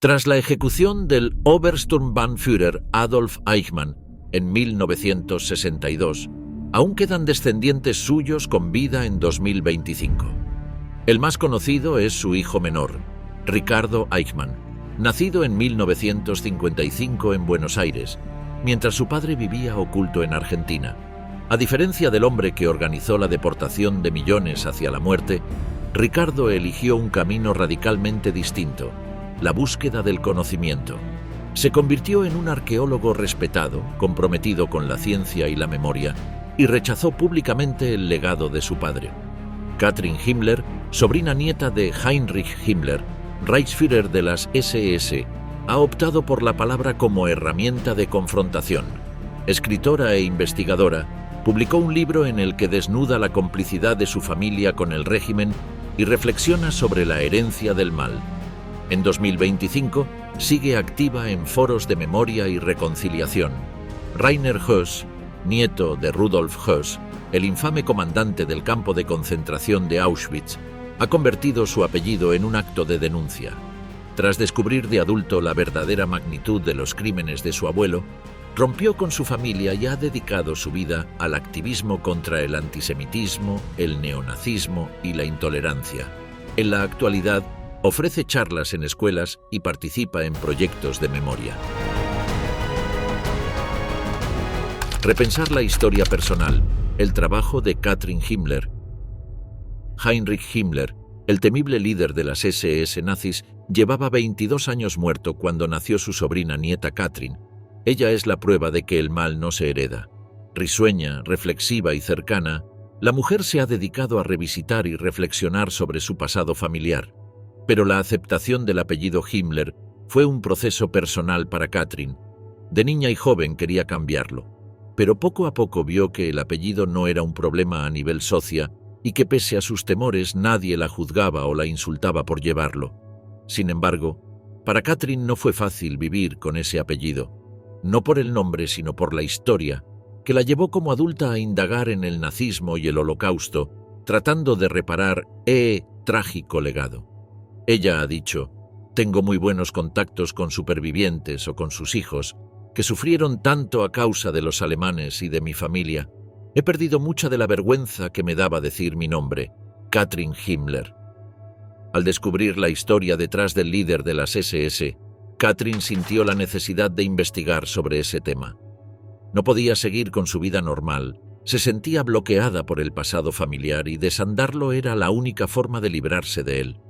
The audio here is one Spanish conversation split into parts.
Tras la ejecución del Obersturmbannführer Adolf Eichmann en 1962, aún quedan descendientes suyos con vida en 2025. El más conocido es su hijo menor, Ricardo Eichmann, nacido en 1955 en Buenos Aires, mientras su padre vivía oculto en Argentina. A diferencia del hombre que organizó la deportación de millones hacia la muerte, Ricardo eligió un camino radicalmente distinto: la búsqueda del conocimiento. Se convirtió en un arqueólogo respetado, comprometido con la ciencia y la memoria, y rechazó públicamente el legado de su padre. Katrin Himmler, sobrina nieta de Heinrich Himmler, Reichsführer de las SS, ha optado por la palabra como herramienta de confrontación. Escritora e investigadora, publicó un libro en el que desnuda la complicidad de su familia con el régimen y reflexiona sobre la herencia del mal. En 2025, sigue activa en foros de memoria y reconciliación. Rainer Höss, nieto de Rudolf Höss, el infame comandante del campo de concentración de Auschwitz, ha convertido su apellido en un acto de denuncia. Tras descubrir de adulto la verdadera magnitud de los crímenes de su abuelo, rompió con su familia y ha dedicado su vida al activismo contra el antisemitismo, el neonazismo y la intolerancia. En la actualidad, ofrece charlas en escuelas y participa en proyectos de memoria. Repensar la historia personal, el trabajo de Katrin Himmler. Heinrich Himmler, el temible líder de las SS nazis, llevaba 22 años muerto cuando nació su sobrina nieta Katrin. Ella es la prueba de que el mal no se hereda. Risueña, reflexiva y cercana, la mujer se ha dedicado a revisitar y reflexionar sobre su pasado familiar. Pero la aceptación del apellido Himmler fue un proceso personal para Katrin. De niña y joven quería cambiarlo, pero poco a poco vio que el apellido no era un problema a nivel socia y que pese a sus temores nadie la juzgaba o la insultaba por llevarlo. Sin embargo, para Katrin no fue fácil vivir con ese apellido, no por el nombre sino por la historia, que la llevó como adulta a indagar en el nazismo y el Holocausto, tratando de reparar trágico legado. Ella ha dicho: «Tengo muy buenos contactos con supervivientes o con sus hijos, que sufrieron tanto a causa de los alemanes y de mi familia. He perdido mucha de la vergüenza que me daba decir mi nombre, Katrin Himmler». Al descubrir la historia detrás del líder de las SS, Katrin sintió la necesidad de investigar sobre ese tema. No podía seguir con su vida normal, se sentía bloqueada por el pasado familiar y desandarlo era la única forma de librarse de él.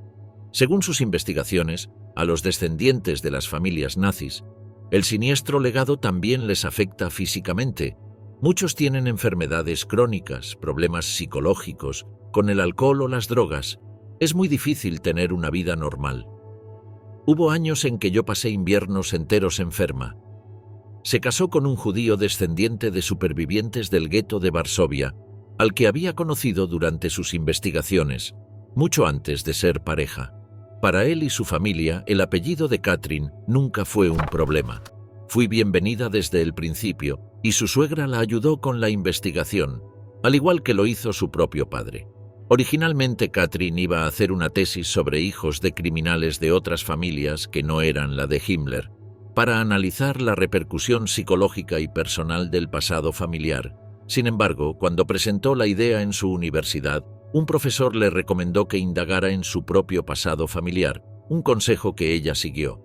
Según sus investigaciones, a los descendientes de las familias nazis, el siniestro legado también les afecta físicamente. Muchos tienen enfermedades crónicas, problemas psicológicos, con el alcohol o las drogas. Es muy difícil tener una vida normal. Hubo años en que yo pasé inviernos enteros enferma. Se casó con un judío descendiente de supervivientes del gueto de Varsovia, al que había conocido durante sus investigaciones, mucho antes de ser pareja. Para él y su familia, el apellido de Katrin nunca fue un problema. Fui bienvenida desde el principio y su suegra la ayudó con la investigación, al igual que lo hizo su propio padre. Originalmente Katrin iba a hacer una tesis sobre hijos de criminales de otras familias que no eran la de Himmler, para analizar la repercusión psicológica y personal del pasado familiar. Sin embargo, cuando presentó la idea en su universidad, un profesor le recomendó que indagara en su propio pasado familiar, un consejo que ella siguió.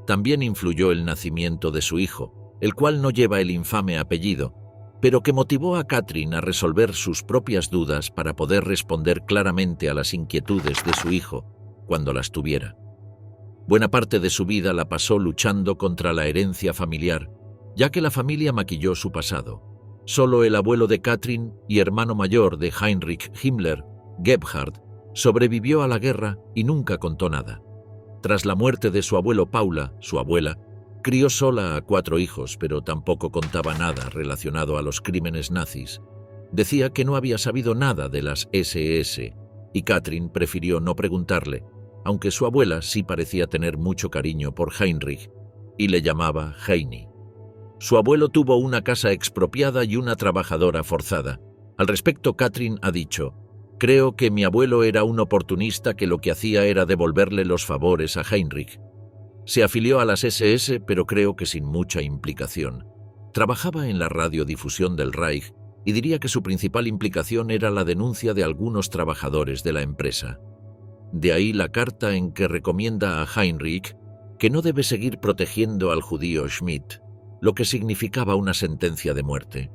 También influyó el nacimiento de su hijo, el cual no lleva el infame apellido, pero que motivó a Katrin a resolver sus propias dudas para poder responder claramente a las inquietudes de su hijo, cuando las tuviera. Buena parte de su vida la pasó luchando contra la herencia familiar, ya que la familia maquilló su pasado. Solo el abuelo de Katrin y hermano mayor de Heinrich Himmler, Gebhard, sobrevivió a la guerra y nunca contó nada. Tras la muerte de su abuelo Paula, su abuela, crió sola a 4 hijos, pero tampoco contaba nada relacionado a los crímenes nazis. Decía que no había sabido nada de las SS, y Katrin prefirió no preguntarle, aunque su abuela sí parecía tener mucho cariño por Heinrich, y le llamaba Heini. Su abuelo tuvo una casa expropiada y una trabajadora forzada. Al respecto, Katrin ha dicho: «Creo que mi abuelo era un oportunista que lo que hacía era devolverle los favores a Heinrich». Se afilió a las SS, pero creo que sin mucha implicación. Trabajaba en la radiodifusión del Reich y diría que su principal implicación era la denuncia de algunos trabajadores de la empresa. De ahí la carta en que recomienda a Heinrich que no debe seguir protegiendo al judío Schmidt, lo que significaba una sentencia de muerte.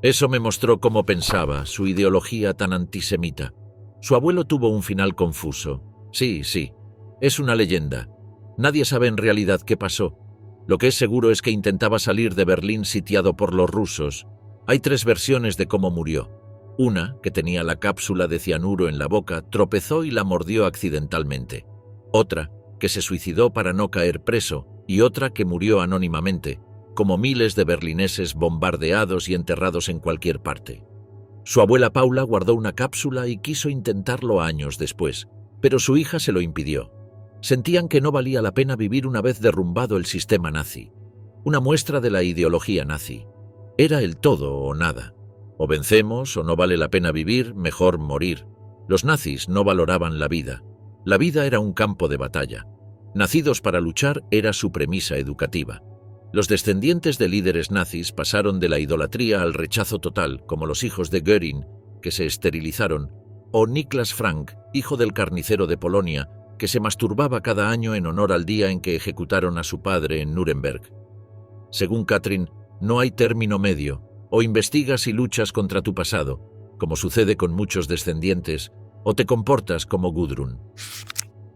Eso me mostró cómo pensaba, su ideología tan antisemita. Su abuelo tuvo un final confuso. Sí, es una leyenda. Nadie sabe en realidad qué pasó. Lo que es seguro es que intentaba salir de Berlín sitiado por los rusos. Hay 3 versiones de cómo murió. Una, que tenía la cápsula de cianuro en la boca, tropezó y la mordió accidentalmente. Otra, que se suicidó para no caer preso, y otra que murió anónimamente, como miles de berlineses bombardeados y enterrados en cualquier parte. Su abuela Paula guardó una cápsula y quiso intentarlo años después, pero su hija se lo impidió. Sentían que no valía la pena vivir una vez derrumbado el sistema nazi. Una muestra de la ideología nazi. Era el todo o nada. O vencemos o no vale la pena vivir, mejor morir. Los nazis no valoraban la vida. La vida era un campo de batalla. Nacidos para luchar era su premisa educativa. Los descendientes de líderes nazis pasaron de la idolatría al rechazo total, como los hijos de Göring, que se esterilizaron, o Niklas Frank, hijo del carnicero de Polonia, que se masturbaba cada año en honor al día en que ejecutaron a su padre en Nuremberg. Según Katrin, no hay término medio, o investigas y luchas contra tu pasado, como sucede con muchos descendientes, o te comportas como Gudrun.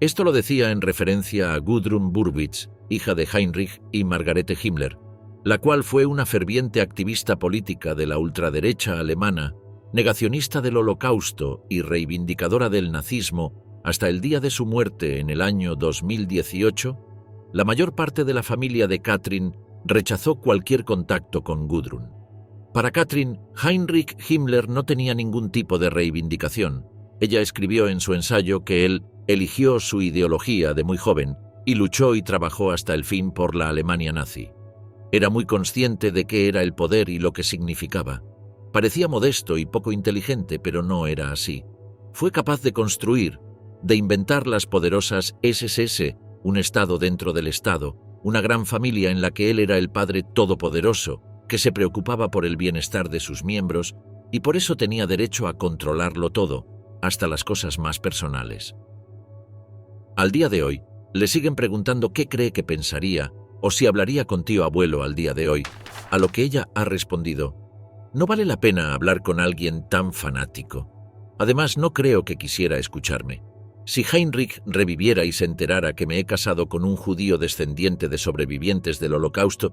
Esto lo decía en referencia a Gudrun Burwitz, hija de Heinrich y Margarete Himmler, la cual fue una ferviente activista política de la ultraderecha alemana, negacionista del Holocausto y reivindicadora del nazismo hasta el día de su muerte en el año 2018. La mayor parte de la familia de Katrin rechazó cualquier contacto con Gudrun. Para Katrin, Heinrich Himmler no tenía ningún tipo de reivindicación. Ella escribió en su ensayo que él eligió su ideología de muy joven y luchó y trabajó hasta el fin por la Alemania nazi. Era muy consciente de qué era el poder y lo que significaba. Parecía modesto y poco inteligente, pero no era así. Fue capaz de construir, de inventar las poderosas SS, un Estado dentro del Estado, una gran familia en la que él era el padre todopoderoso, que se preocupaba por el bienestar de sus miembros y por eso tenía derecho a controlarlo todo, hasta las cosas más personales. Al día de hoy, le siguen preguntando qué cree que pensaría o si hablaría con tío abuelo al día de hoy, a lo que ella ha respondido: no vale la pena hablar con alguien tan fanático. Además, no creo que quisiera escucharme. Si Heinrich reviviera y se enterara que me he casado con un judío descendiente de sobrevivientes del Holocausto,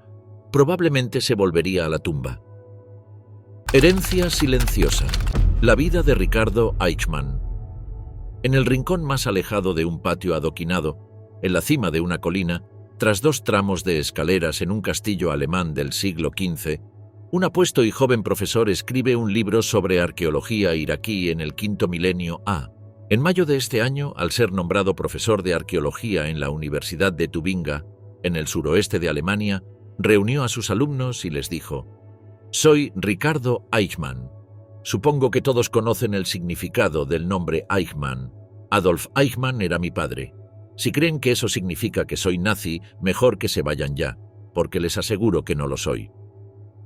probablemente se volvería a la tumba. Herencia silenciosa. La vida de Ricardo Eichmann. En el rincón más alejado de un patio adoquinado, en la cima de una colina, tras 2 tramos de escaleras en un castillo alemán del siglo XV, un apuesto y joven profesor escribe un libro sobre arqueología iraquí en el quinto milenio A. En mayo de este año, al ser nombrado profesor de arqueología en la Universidad de Tubinga, en el suroeste de Alemania, reunió a sus alumnos y les dijo: «Soy Ricardo Eichmann. Supongo que todos conocen el significado del nombre Eichmann. Adolf Eichmann era mi padre. Si creen que eso significa que soy nazi, mejor que se vayan ya, porque les aseguro que no lo soy».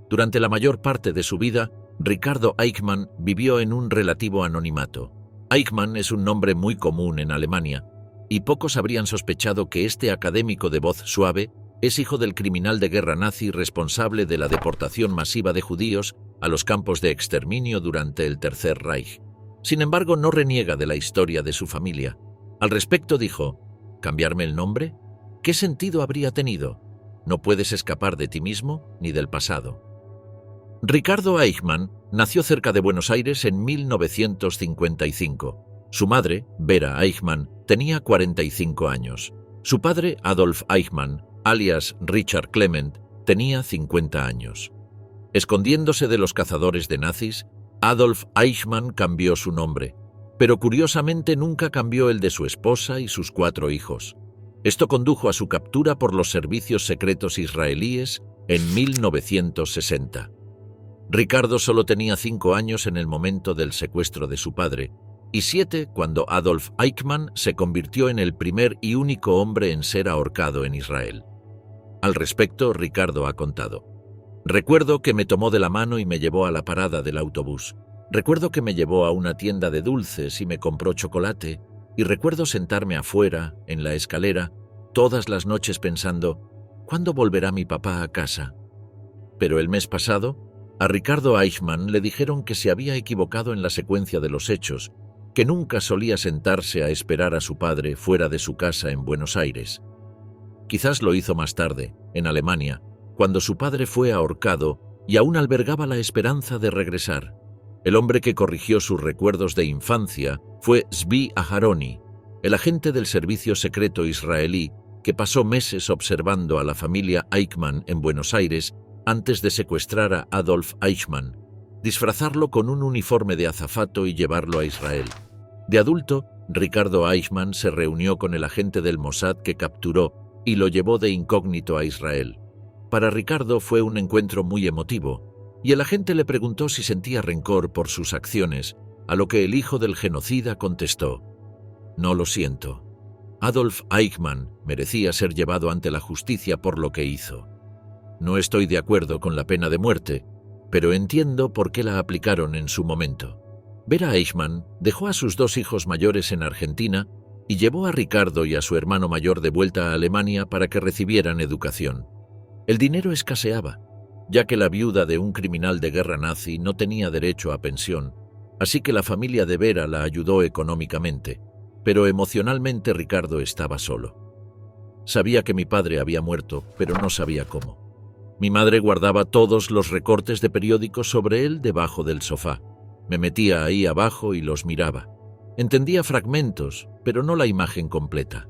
Durante la mayor parte de su vida, Ricardo Eichmann vivió en un relativo anonimato. Eichmann es un nombre muy común en Alemania, y pocos habrían sospechado que este académico de voz suave es hijo del criminal de guerra nazi responsable de la deportación masiva de judíos a los campos de exterminio durante el Tercer Reich. Sin embargo, no reniega de la historia de su familia. Al respecto dijo: ¿cambiarme el nombre? ¿Qué sentido habría tenido? No puedes escapar de ti mismo ni del pasado. Ricardo Eichmann nació cerca de Buenos Aires en 1955. Su madre, Vera Eichmann, tenía 45 años. Su padre, Adolf Eichmann, alias Richard Clement, tenía 50 años. Escondiéndose de los cazadores de nazis, Adolf Eichmann cambió su nombre, pero curiosamente nunca cambió el de su esposa y sus 4 hijos. Esto condujo a su captura por los servicios secretos israelíes en 1960. Ricardo solo tenía 5 años en el momento del secuestro de su padre, y 7 cuando Adolf Eichmann se convirtió en el primer y único hombre en ser ahorcado en Israel. Al respecto, Ricardo ha contado: recuerdo que me tomó de la mano y me llevó a la parada del autobús. Recuerdo que me llevó a una tienda de dulces y me compró chocolate, y recuerdo sentarme afuera, en la escalera, todas las noches pensando: ¿cuándo volverá mi papá a casa? Pero el mes pasado, a Ricardo Eichmann le dijeron que se había equivocado en la secuencia de los hechos, que nunca solía sentarse a esperar a su padre fuera de su casa en Buenos Aires. Quizás lo hizo más tarde, en Alemania, cuando su padre fue ahorcado y aún albergaba la esperanza de regresar. El hombre que corrigió sus recuerdos de infancia fue Zvi Aharoni, el agente del servicio secreto israelí que pasó meses observando a la familia Eichmann en Buenos Aires antes de secuestrar a Adolf Eichmann, disfrazarlo con un uniforme de azafato y llevarlo a Israel. De adulto, Ricardo Eichmann se reunió con el agente del Mossad que capturó y lo llevó de incógnito a Israel. Para Ricardo fue un encuentro muy emotivo, y el agente le preguntó si sentía rencor por sus acciones, a lo que el hijo del genocida contestó: «No lo siento. Adolf Eichmann merecía ser llevado ante la justicia por lo que hizo. No estoy de acuerdo con la pena de muerte, pero entiendo por qué la aplicaron en su momento». Vera Eichmann dejó a sus 2 hijos mayores en Argentina y llevó a Ricardo y a su hermano mayor de vuelta a Alemania para que recibieran educación. El dinero escaseaba, ya que la viuda de un criminal de guerra nazi no tenía derecho a pensión, así que la familia de Vera la ayudó económicamente, pero emocionalmente Ricardo estaba solo. Sabía que mi padre había muerto, pero no sabía cómo. Mi madre guardaba todos los recortes de periódicos sobre él debajo del sofá. Me metía ahí abajo y los miraba. Entendía fragmentos, pero no la imagen completa.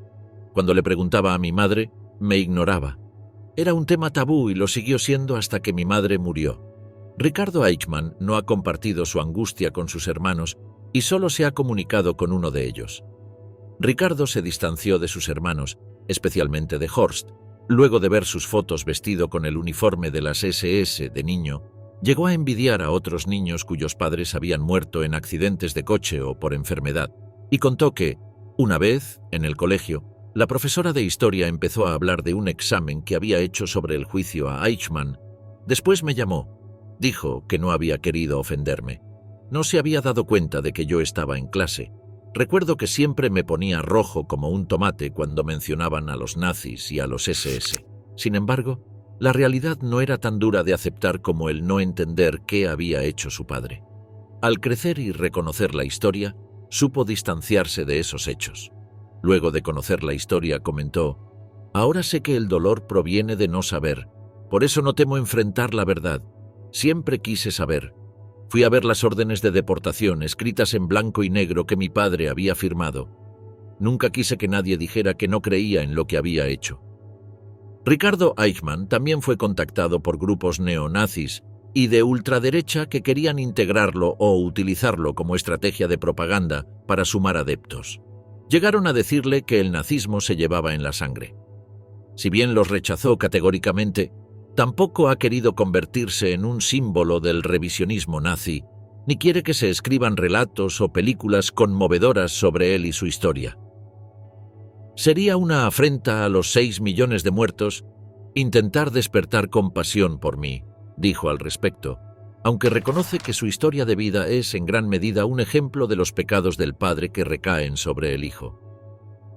Cuando le preguntaba a mi madre, me ignoraba. Era un tema tabú y lo siguió siendo hasta que mi madre murió. Ricardo Eichmann no ha compartido su angustia con sus hermanos y solo se ha comunicado con uno de ellos. Ricardo se distanció de sus hermanos, especialmente de Horst. Luego de ver sus fotos vestido con el uniforme de las SS de niño, llegó a envidiar a otros niños cuyos padres habían muerto en accidentes de coche o por enfermedad, y contó que, una vez, en el colegio, la profesora de historia empezó a hablar de un examen que había hecho sobre el juicio a Eichmann. Después me llamó. Dijo que no había querido ofenderme. No se había dado cuenta de que yo estaba en clase. Recuerdo que siempre me ponía rojo como un tomate cuando mencionaban a los nazis y a los SS. Sin embargo, la realidad no era tan dura de aceptar como el no entender qué había hecho su padre. Al crecer y reconocer la historia, supo distanciarse de esos hechos. Luego de conocer la historia, comentó: «Ahora sé que el dolor proviene de no saber, por eso no temo enfrentar la verdad. Siempre quise saber. Fui a ver las órdenes de deportación escritas en blanco y negro que mi padre había firmado. Nunca quise que nadie dijera que no creía en lo que había hecho». Ricardo Eichmann también fue contactado por grupos neonazis y de ultraderecha que querían integrarlo o utilizarlo como estrategia de propaganda para sumar adeptos. Llegaron a decirle que el nazismo se llevaba en la sangre. Si bien los rechazó categóricamente, tampoco ha querido convertirse en un símbolo del revisionismo nazi, ni quiere que se escriban relatos o películas conmovedoras sobre él y su historia. Sería una afrenta a los 6 millones de muertos intentar despertar compasión por mí, dijo al respecto, aunque reconoce que su historia de vida es en gran medida un ejemplo de los pecados del padre que recaen sobre el hijo.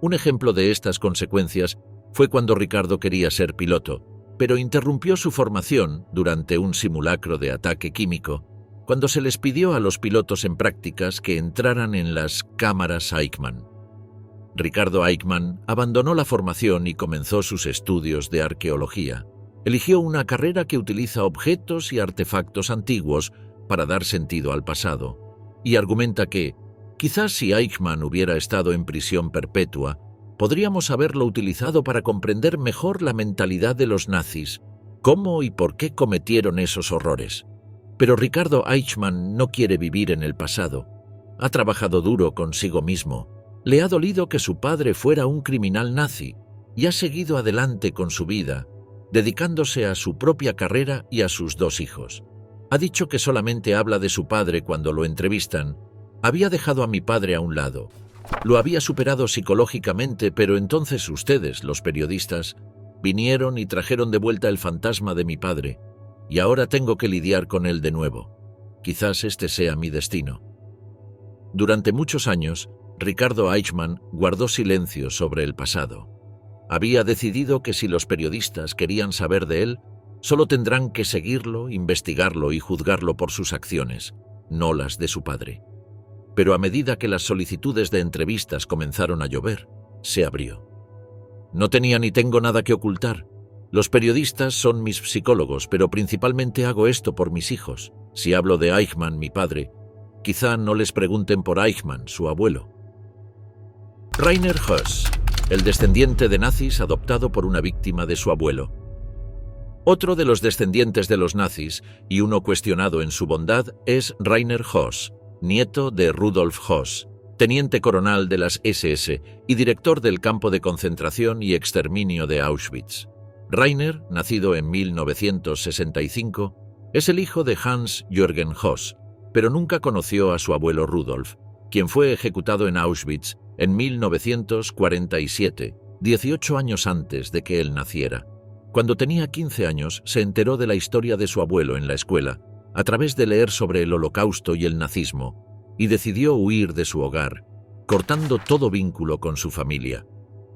Un ejemplo de estas consecuencias fue cuando Ricardo quería ser piloto, pero interrumpió su formación durante un simulacro de ataque químico, cuando se les pidió a los pilotos en prácticas que entraran en las cámaras Eichmann. Ricardo Eichmann abandonó la formación y comenzó sus estudios de arqueología. Eligió una carrera que utiliza objetos y artefactos antiguos para dar sentido al pasado, y argumenta que, quizás si Eichmann hubiera estado en prisión perpetua, podríamos haberlo utilizado para comprender mejor la mentalidad de los nazis, cómo y por qué cometieron esos horrores. Pero Ricardo Eichmann no quiere vivir en el pasado. Ha trabajado duro consigo mismo. Le ha dolido que su padre fuera un criminal nazi y ha seguido adelante con su vida, dedicándose a su propia carrera y a sus 2 hijos. Ha dicho que solamente habla de su padre cuando lo entrevistan, Había dejado a mi padre a un lado. Lo había superado psicológicamente, pero entonces ustedes, los periodistas, vinieron y trajeron de vuelta el fantasma de mi padre, y ahora tengo que lidiar con él de nuevo. Quizás este sea mi destino. Durante muchos años, Ricardo Eichmann guardó silencio sobre el pasado. Había decidido que si los periodistas querían saber de él, solo tendrán que seguirlo, investigarlo y juzgarlo por sus acciones, no las de su padre. Pero a medida que las solicitudes de entrevistas comenzaron a llover, se abrió. No tenía ni tengo nada que ocultar. Los periodistas son mis psicólogos, pero principalmente hago esto por mis hijos. Si hablo de Eichmann, mi padre, quizá no les pregunten por Eichmann, su abuelo. Rainer Höss, el descendiente de nazis adoptado por una víctima de su abuelo. Otro de los descendientes de los nazis, y uno cuestionado en su bondad, es Rainer Höss, nieto de Rudolf Höss, teniente coronel de las SS y director del campo de concentración y exterminio de Auschwitz. Rainer, nacido en 1965, es el hijo de Hans-Jürgen Höss, pero nunca conoció a su abuelo Rudolf, quien fue ejecutado en Auschwitz en 1947, 18 años antes de que él naciera. Cuando tenía 15 años, se enteró de la historia de su abuelo en la escuela, a través de leer sobre el Holocausto y el nazismo, y decidió huir de su hogar, cortando todo vínculo con su familia.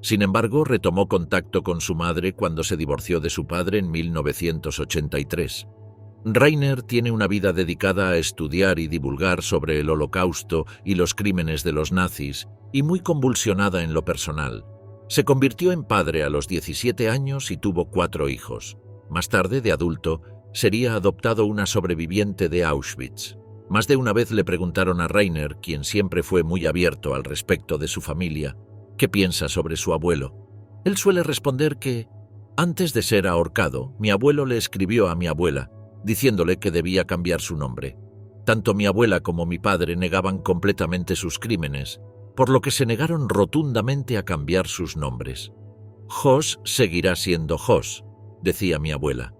Sin embargo, retomó contacto con su madre cuando se divorció de su padre en 1983. Rainer tiene una vida dedicada a estudiar y divulgar sobre el Holocausto y los crímenes de los nazis, y muy convulsionada en lo personal. Se convirtió en padre a los 17 años y tuvo 4 hijos. Más tarde, de adulto, sería adoptado una sobreviviente de Auschwitz. Más de una vez le preguntaron a Rainer, quien siempre fue muy abierto al respecto de su familia, qué piensa sobre su abuelo. Él suele responder que, antes de ser ahorcado, mi abuelo le escribió a mi abuela, diciéndole que debía cambiar su nombre. Tanto mi abuela como mi padre negaban completamente sus crímenes, por lo que se negaron rotundamente a cambiar sus nombres. Höss seguirá siendo Höss, decía mi abuela.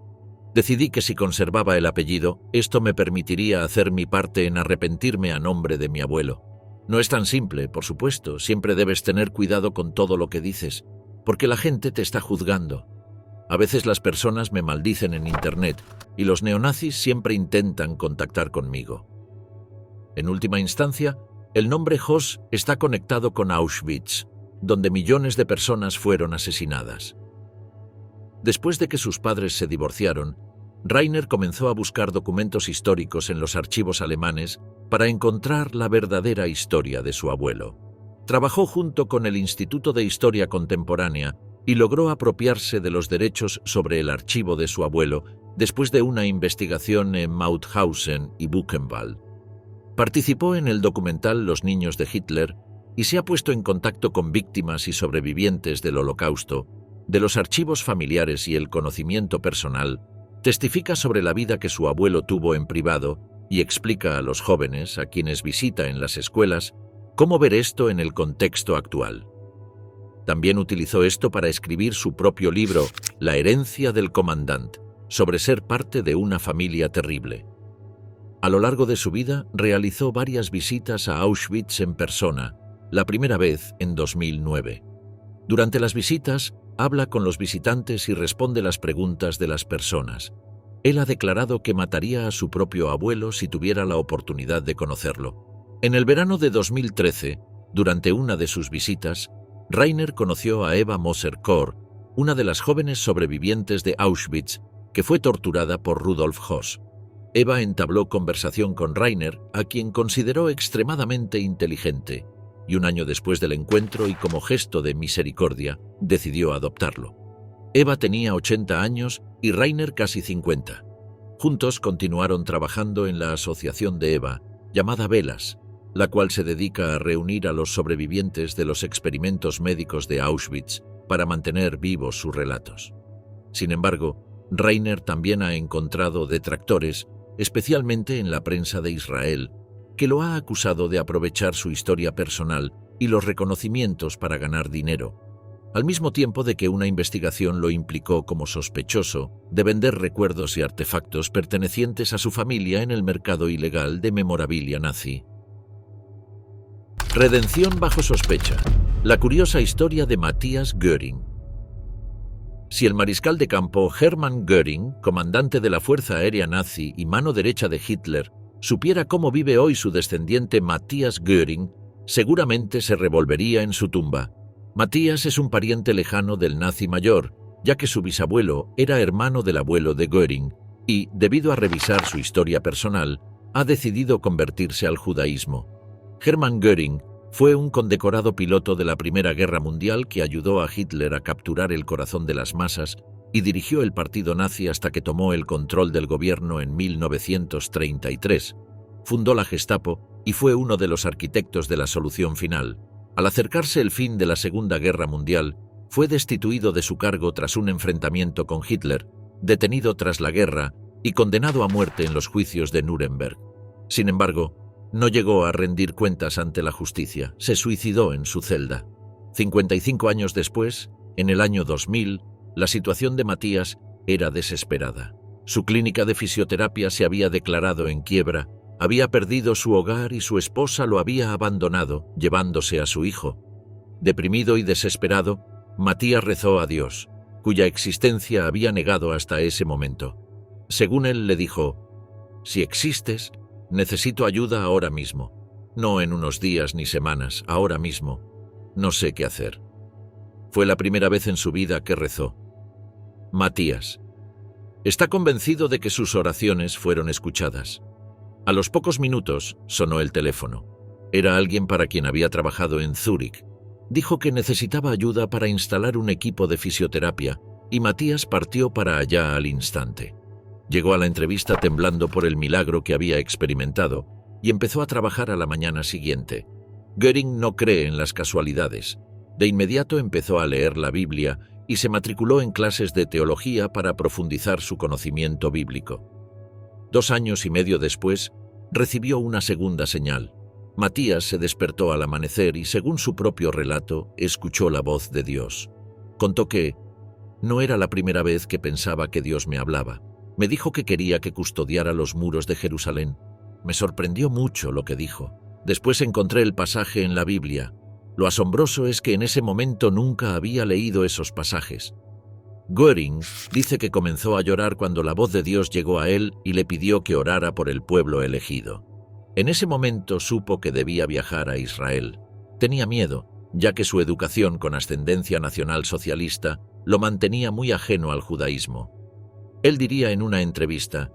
Decidí que si conservaba el apellido, esto me permitiría hacer mi parte en arrepentirme a nombre de mi abuelo. No es tan simple, por supuesto, siempre debes tener cuidado con todo lo que dices, porque la gente te está juzgando. A veces las personas me maldicen en Internet y los neonazis siempre intentan contactar conmigo. En última instancia, el nombre Höss está conectado con Auschwitz, donde millones de personas fueron asesinadas. Después de que sus padres se divorciaron, Rainer comenzó a buscar documentos históricos en los archivos alemanes para encontrar la verdadera historia de su abuelo. Trabajó junto con el Instituto de Historia Contemporánea y logró apropiarse de los derechos sobre el archivo de su abuelo después de una investigación en Mauthausen y Buchenwald. Participó en el documental Los niños de Hitler y se ha puesto en contacto con víctimas y sobrevivientes del Holocausto. De los archivos familiares y el conocimiento personal, testifica sobre la vida que su abuelo tuvo en privado y explica a los jóvenes, a quienes visita en las escuelas, cómo ver esto en el contexto actual. También utilizó esto para escribir su propio libro, La herencia del comandante, sobre ser parte de una familia terrible. A lo largo de su vida, realizó varias visitas a Auschwitz en persona, la primera vez en 2009. Durante las visitas, habla con los visitantes y responde las preguntas de las personas. Él ha declarado que mataría a su propio abuelo si tuviera la oportunidad de conocerlo. En el verano de 2013, durante una de sus visitas, Rainer conoció a Eva Moser-Kor, una de las jóvenes sobrevivientes de Auschwitz, que fue torturada por Rudolf Höss. Eva entabló conversación con Rainer, a quien consideró extremadamente inteligente, y un año después del encuentro y como gesto de misericordia, decidió adoptarlo. Eva tenía 80 años y Rainer casi 50. Juntos continuaron trabajando en la asociación de Eva, llamada Velas, la cual se dedica a reunir a los sobrevivientes de los experimentos médicos de Auschwitz para mantener vivos sus relatos. Sin embargo, Rainer también ha encontrado detractores, especialmente en la prensa de Israel, que lo ha acusado de aprovechar su historia personal y los reconocimientos para ganar dinero, al mismo tiempo de que una investigación lo implicó como sospechoso de vender recuerdos y artefactos pertenecientes a su familia en el mercado ilegal de memorabilia nazi. Redención bajo sospecha. La curiosa historia de Matthias Göring. Si el mariscal de campo Hermann Göring, comandante de la Fuerza Aérea Nazi y mano derecha de Hitler, supiera cómo vive hoy su descendiente Matthias Göring, seguramente se revolvería en su tumba. Matthias es un pariente lejano del nazi mayor, ya que su bisabuelo era hermano del abuelo de Göring y, debido a revisar su historia personal, ha decidido convertirse al judaísmo. Hermann Göring fue un condecorado piloto de la Primera Guerra Mundial que ayudó a Hitler a capturar el corazón de las masas y dirigió el partido nazi hasta que tomó el control del gobierno en 1933. Fundó la Gestapo y fue uno de los arquitectos de la solución final. Al acercarse el fin de la Segunda Guerra Mundial, fue destituido de su cargo tras un enfrentamiento con Hitler, detenido tras la guerra y condenado a muerte en los juicios de Nuremberg. Sin embargo, no llegó a rendir cuentas ante la justicia, se suicidó en su celda. 55 años después, en el año 2000, la situación de Matthias era desesperada. Su clínica de fisioterapia se había declarado en quiebra, había perdido su hogar y su esposa lo había abandonado, llevándose a su hijo. Deprimido y desesperado, Matthias rezó a Dios, cuya existencia había negado hasta ese momento. Según él le dijo: «Si existes, necesito ayuda ahora mismo, no en unos días ni semanas, ahora mismo. No sé qué hacer». Fue la primera vez en su vida que rezó. Matthias está convencido de que sus oraciones fueron escuchadas. A los pocos minutos sonó el teléfono. Era alguien para quien había trabajado en Zúrich. Dijo que necesitaba ayuda para instalar un equipo de fisioterapia y Matthias partió para allá al instante. Llegó a la entrevista temblando por el milagro que había experimentado y empezó a trabajar a la mañana siguiente. Göring no cree en las casualidades. De inmediato empezó a leer la Biblia y se matriculó en clases de teología para profundizar su conocimiento bíblico. 2 años y medio después, recibió una segunda señal. Matthias se despertó al amanecer y, según su propio relato, escuchó la voz de Dios. Contó que no era la primera vez que pensaba que Dios me hablaba. Me dijo que quería que custodiara los muros de Jerusalén. Me sorprendió mucho lo que dijo. Después encontré el pasaje en la Biblia. Lo asombroso es que en ese momento nunca había leído esos pasajes. Göring dice que comenzó a llorar cuando la voz de Dios llegó a él y le pidió que orara por el pueblo elegido. En ese momento supo que debía viajar a Israel. Tenía miedo, ya que su educación con ascendencia nacional-socialista lo mantenía muy ajeno al judaísmo. Él diría en una entrevista: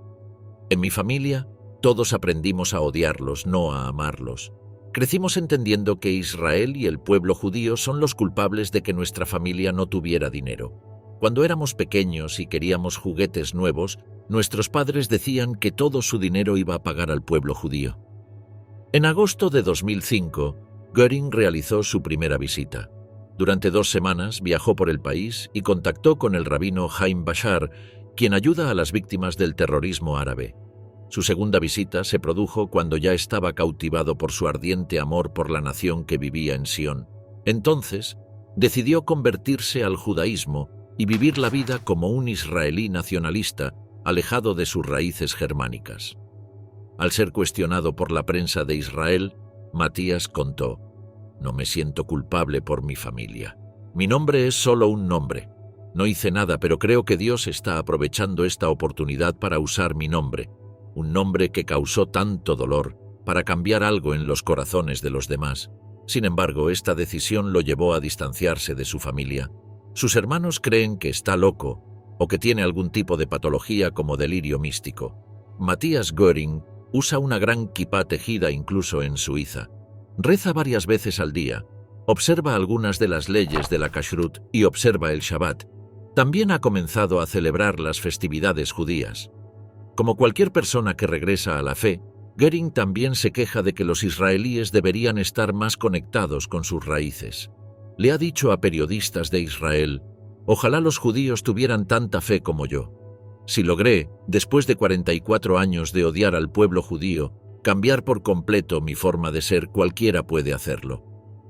«En mi familia, todos aprendimos a odiarlos, no a amarlos. Crecimos entendiendo que Israel y el pueblo judío son los culpables de que nuestra familia no tuviera dinero. Cuando éramos pequeños y queríamos juguetes nuevos, nuestros padres decían que todo su dinero iba a pagar al pueblo judío». En agosto de 2005, Göring realizó su primera visita. Durante 2 semanas viajó por el país y contactó con el rabino Haim Bashar, quien ayuda a las víctimas del terrorismo árabe. Su segunda visita se produjo cuando ya estaba cautivado por su ardiente amor por la nación que vivía en Sion. Entonces, decidió convertirse al judaísmo y vivir la vida como un israelí nacionalista, alejado de sus raíces germánicas. Al ser cuestionado por la prensa de Israel, Matthias contó: «No me siento culpable por mi familia. Mi nombre es solo un nombre. No hice nada, pero creo que Dios está aprovechando esta oportunidad para usar mi nombre, un nombre que causó tanto dolor, para cambiar algo en los corazones de los demás. Sin embargo, esta decisión lo llevó a distanciarse de su familia. Sus hermanos creen que está loco o que tiene algún tipo de patología como delirio místico. Matthias Göring usa una gran kipá tejida incluso en Suiza. Reza varias veces al día, observa algunas de las leyes de la Kashrut y observa el Shabbat. También ha comenzado a celebrar las festividades judías. Como cualquier persona que regresa a la fe, Göring también se queja de que los israelíes deberían estar más conectados con sus raíces. Le ha dicho a periodistas de Israel: «Ojalá los judíos tuvieran tanta fe como yo. Si logré, después de 44 años de odiar al pueblo judío, cambiar por completo mi forma de ser, cualquiera puede hacerlo.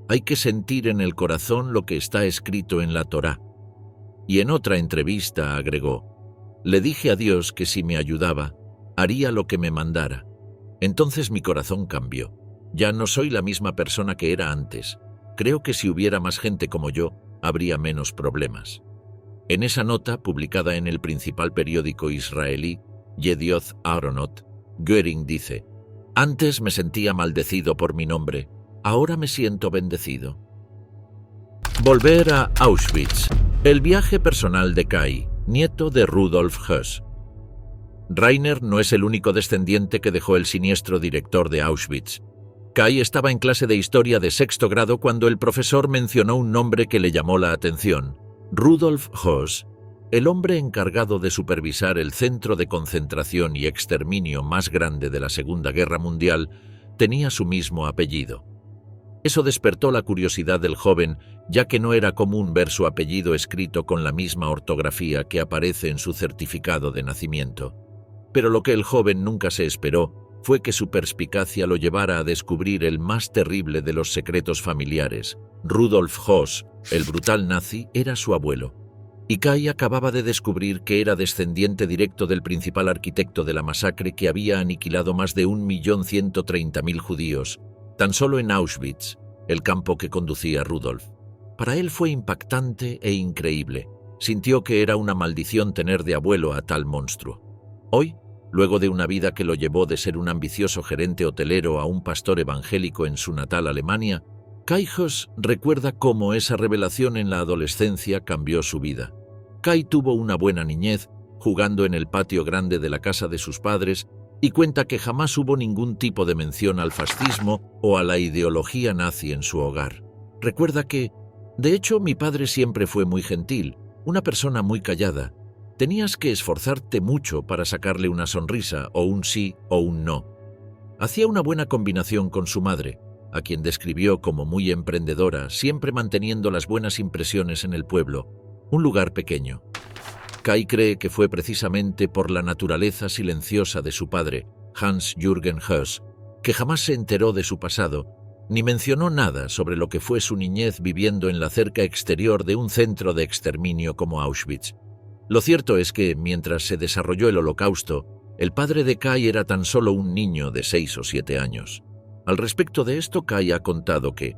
Hay que sentir en el corazón lo que está escrito en la Torá». Y en otra entrevista agregó: «Le dije a Dios que si me ayudaba, haría lo que me mandara. Entonces mi corazón cambió. Ya no soy la misma persona que era antes. Creo que si hubiera más gente como yo, habría menos problemas. En esa nota, publicada en el principal periódico israelí, Yedioth Ahronot, Göring dice: «Antes me sentía maldecido por mi nombre, ahora me siento bendecido». Volver a Auschwitz. El viaje personal de Kai, nieto de Rudolf Höss. Rainer no es el único descendiente que dejó el siniestro director de Auschwitz. Kai estaba en clase de historia de sexto grado cuando el profesor mencionó un nombre que le llamó la atención: Rudolf Höss, el hombre encargado de supervisar el centro de concentración y exterminio más grande de la Segunda Guerra Mundial, tenía su mismo apellido. Eso despertó la curiosidad del joven, ya que no era común ver su apellido escrito con la misma ortografía que aparece en su certificado de nacimiento. Pero lo que el joven nunca se esperó fue que su perspicacia lo llevara a descubrir el más terrible de los secretos familiares. Rudolf Höss, el brutal nazi, era su abuelo. Y Kai acababa de descubrir que era descendiente directo del principal arquitecto de la masacre que había aniquilado más de 1.130.000 judíos, tan solo en Auschwitz, el campo que conducía Rudolf. Para él fue impactante e increíble. Sintió que era una maldición tener de abuelo a tal monstruo. Hoy, luego de una vida que lo llevó de ser un ambicioso gerente hotelero a un pastor evangélico en su natal Alemania, Kai Höss recuerda cómo esa revelación en la adolescencia cambió su vida. Kai tuvo una buena niñez, jugando en el patio grande de la casa de sus padres, y cuenta que jamás hubo ningún tipo de mención al fascismo o a la ideología nazi en su hogar. Recuerda que, de hecho, mi padre siempre fue muy gentil, una persona muy callada. Tenías que esforzarte mucho para sacarle una sonrisa, o un sí o un no. Hacía una buena combinación con su madre, a quien describió como muy emprendedora, siempre manteniendo las buenas impresiones en el pueblo, un lugar pequeño. Kai cree que fue precisamente por la naturaleza silenciosa de su padre, Hans-Jürgen Höss, que jamás se enteró de su pasado, ni mencionó nada sobre lo que fue su niñez viviendo en la cerca exterior de un centro de exterminio como Auschwitz. Lo cierto es que, mientras se desarrolló el Holocausto, el padre de Kai era tan solo un niño de 6 o 7 años. Al respecto de esto, Kai ha contado que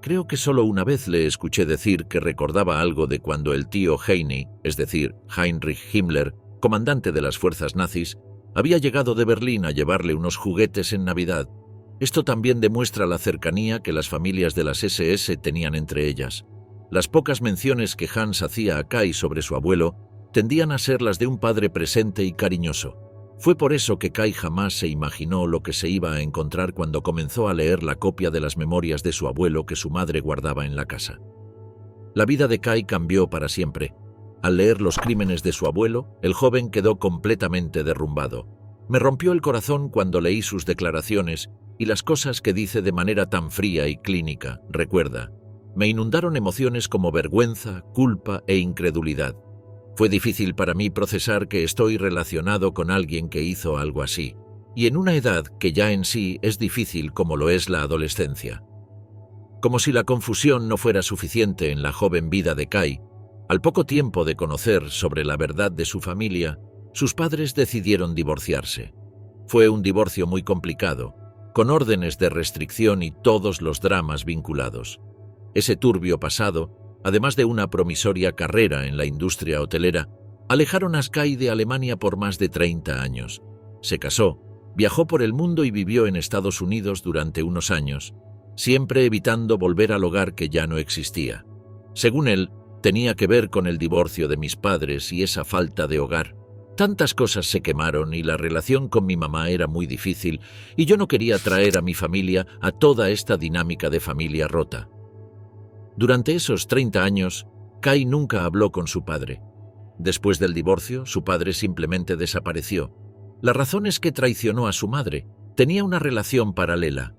«Creo que solo una vez le escuché decir que recordaba algo de cuando el tío Heini, es decir, Heinrich Himmler, comandante de las fuerzas nazis, había llegado de Berlín a llevarle unos juguetes en Navidad. Esto también demuestra la cercanía que las familias de las SS tenían entre ellas. Las pocas menciones que Hans hacía a Kai sobre su abuelo tendían a ser las de un padre presente y cariñoso. Fue por eso que Kai jamás se imaginó lo que se iba a encontrar cuando comenzó a leer la copia de las memorias de su abuelo que su madre guardaba en la casa. La vida de Kai cambió para siempre. Al leer los crímenes de su abuelo, el joven quedó completamente derrumbado. Me rompió el corazón cuando leí sus declaraciones y las cosas que dice de manera tan fría y clínica, recuerda. Me inundaron emociones como vergüenza, culpa e incredulidad. Fue difícil para mí procesar que estoy relacionado con alguien que hizo algo así, y en una edad que ya en sí es difícil como lo es la adolescencia. Como si la confusión no fuera suficiente en la joven vida de Kai, al poco tiempo de conocer sobre la verdad de su familia, sus padres decidieron divorciarse. Fue un divorcio muy complicado, con órdenes de restricción y todos los dramas vinculados. Ese turbio pasado, además de una promisoria carrera en la industria hotelera, alejaron a Kai de Alemania por más de 30 años. Se casó, viajó por el mundo y vivió en Estados Unidos durante unos años, siempre evitando volver al hogar que ya no existía. Según él, tenía que ver con el divorcio de mis padres y esa falta de hogar. Tantas cosas se quemaron y la relación con mi mamá era muy difícil y yo no quería traer a mi familia a toda esta dinámica de familia rota. Durante esos 30 años, Kai nunca habló con su padre. Después del divorcio, su padre simplemente desapareció. La razón es que traicionó a su madre. Tenía una relación paralela.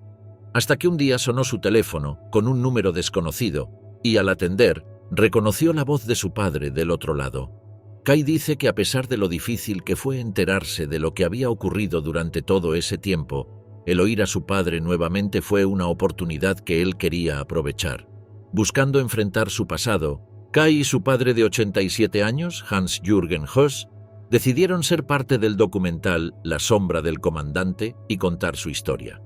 Hasta que un día sonó su teléfono con un número desconocido y, al atender, reconoció la voz de su padre del otro lado. Kai dice que a pesar de lo difícil que fue enterarse de lo que había ocurrido durante todo ese tiempo, el oír a su padre nuevamente fue una oportunidad que él quería aprovechar. Buscando enfrentar su pasado, Kai y su padre de 87 años, Hans-Jürgen Höss, decidieron ser parte del documental La sombra del comandante y contar su historia.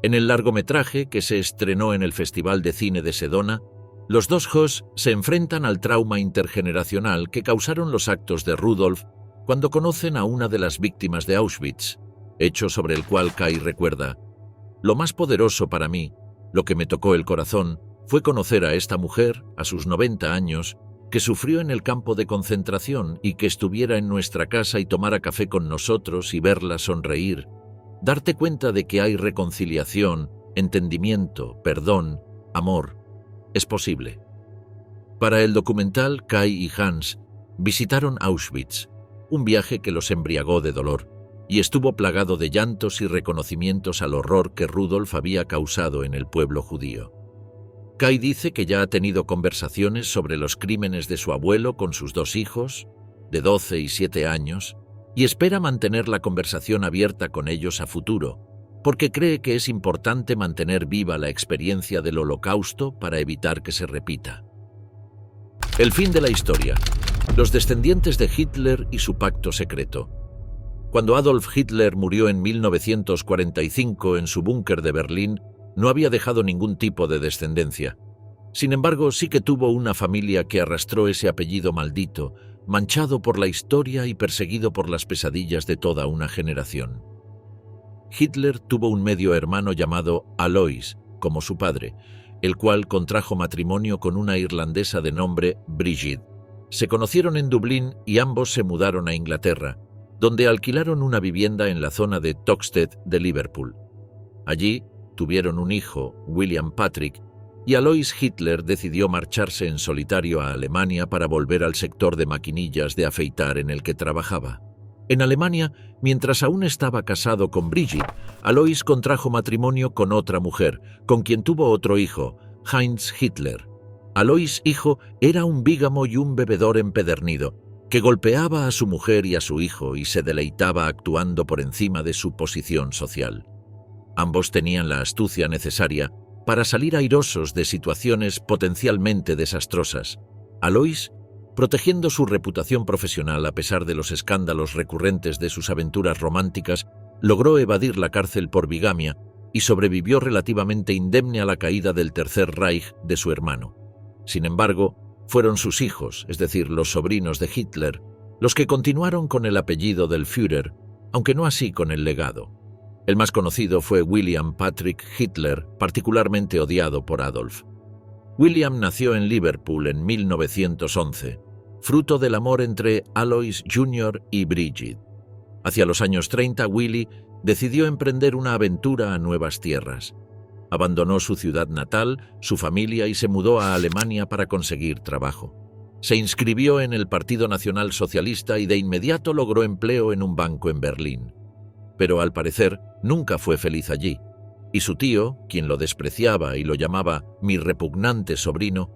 En el largometraje, que se estrenó en el Festival de Cine de Sedona, los dos Hoss se enfrentan al trauma intergeneracional que causaron los actos de Rudolf cuando conocen a una de las víctimas de Auschwitz, hecho sobre el cual Kai recuerda: «Lo más poderoso para mí, lo que me tocó el corazón, fue conocer a esta mujer, a sus 90 años, que sufrió en el campo de concentración y que estuviera en nuestra casa y tomara café con nosotros y verla sonreír, darte cuenta de que hay reconciliación, entendimiento, perdón, amor. Es posible». Para el documental, Kai y Hans visitaron Auschwitz, un viaje que los embriagó de dolor, y estuvo plagado de llantos y reconocimientos al horror que Rudolf había causado en el pueblo judío. Kai dice que ya ha tenido conversaciones sobre los crímenes de su abuelo con sus dos hijos, de 12 y 7 años, y espera mantener la conversación abierta con ellos a futuro, porque cree que es importante mantener viva la experiencia del Holocausto para evitar que se repita. El fin de la historia. Los descendientes de Hitler y su pacto secreto. Cuando Adolf Hitler murió en 1945 en su búnker de Berlín, no había dejado ningún tipo de descendencia. Sin embargo, sí que tuvo una familia que arrastró ese apellido maldito, manchado por la historia y perseguido por las pesadillas de toda una generación. Hitler tuvo un medio hermano llamado Alois, como su padre, el cual contrajo matrimonio con una irlandesa de nombre Brigitte. Se conocieron en Dublín y ambos se mudaron a Inglaterra, donde alquilaron una vivienda en la zona de Toxteth de Liverpool. Allí tuvieron un hijo, William Patrick, y Alois Hitler decidió marcharse en solitario a Alemania para volver al sector de maquinillas de afeitar en el que trabajaba. En Alemania, mientras aún estaba casado con Brigitte, Alois contrajo matrimonio con otra mujer, con quien tuvo otro hijo, Heinz Hitler. Alois, hijo, era un bígamo y un bebedor empedernido, que golpeaba a su mujer y a su hijo y se deleitaba actuando por encima de su posición social. Ambos tenían la astucia necesaria para salir airosos de situaciones potencialmente desastrosas. Alois, protegiendo su reputación profesional a pesar de los escándalos recurrentes de sus aventuras románticas, logró evadir la cárcel por bigamia y sobrevivió relativamente indemne a la caída del Tercer Reich de su hermano. Sin embargo, fueron sus hijos, es decir, los sobrinos de Hitler, los que continuaron con el apellido del Führer, aunque no así con el legado. El más conocido fue William Patrick Hitler, particularmente odiado por Adolf. William nació en Liverpool en 1911, fruto del amor entre Alois Jr. y Brigitte. Hacia los años 30, Willy decidió emprender una aventura a nuevas tierras. Abandonó su ciudad natal, su familia y se mudó a Alemania para conseguir trabajo. Se inscribió en el Partido Nacional Socialista y de inmediato logró empleo en un banco en Berlín. Pero al parecer nunca fue feliz allí, y su tío, quien lo despreciaba y lo llamaba «mi repugnante sobrino»,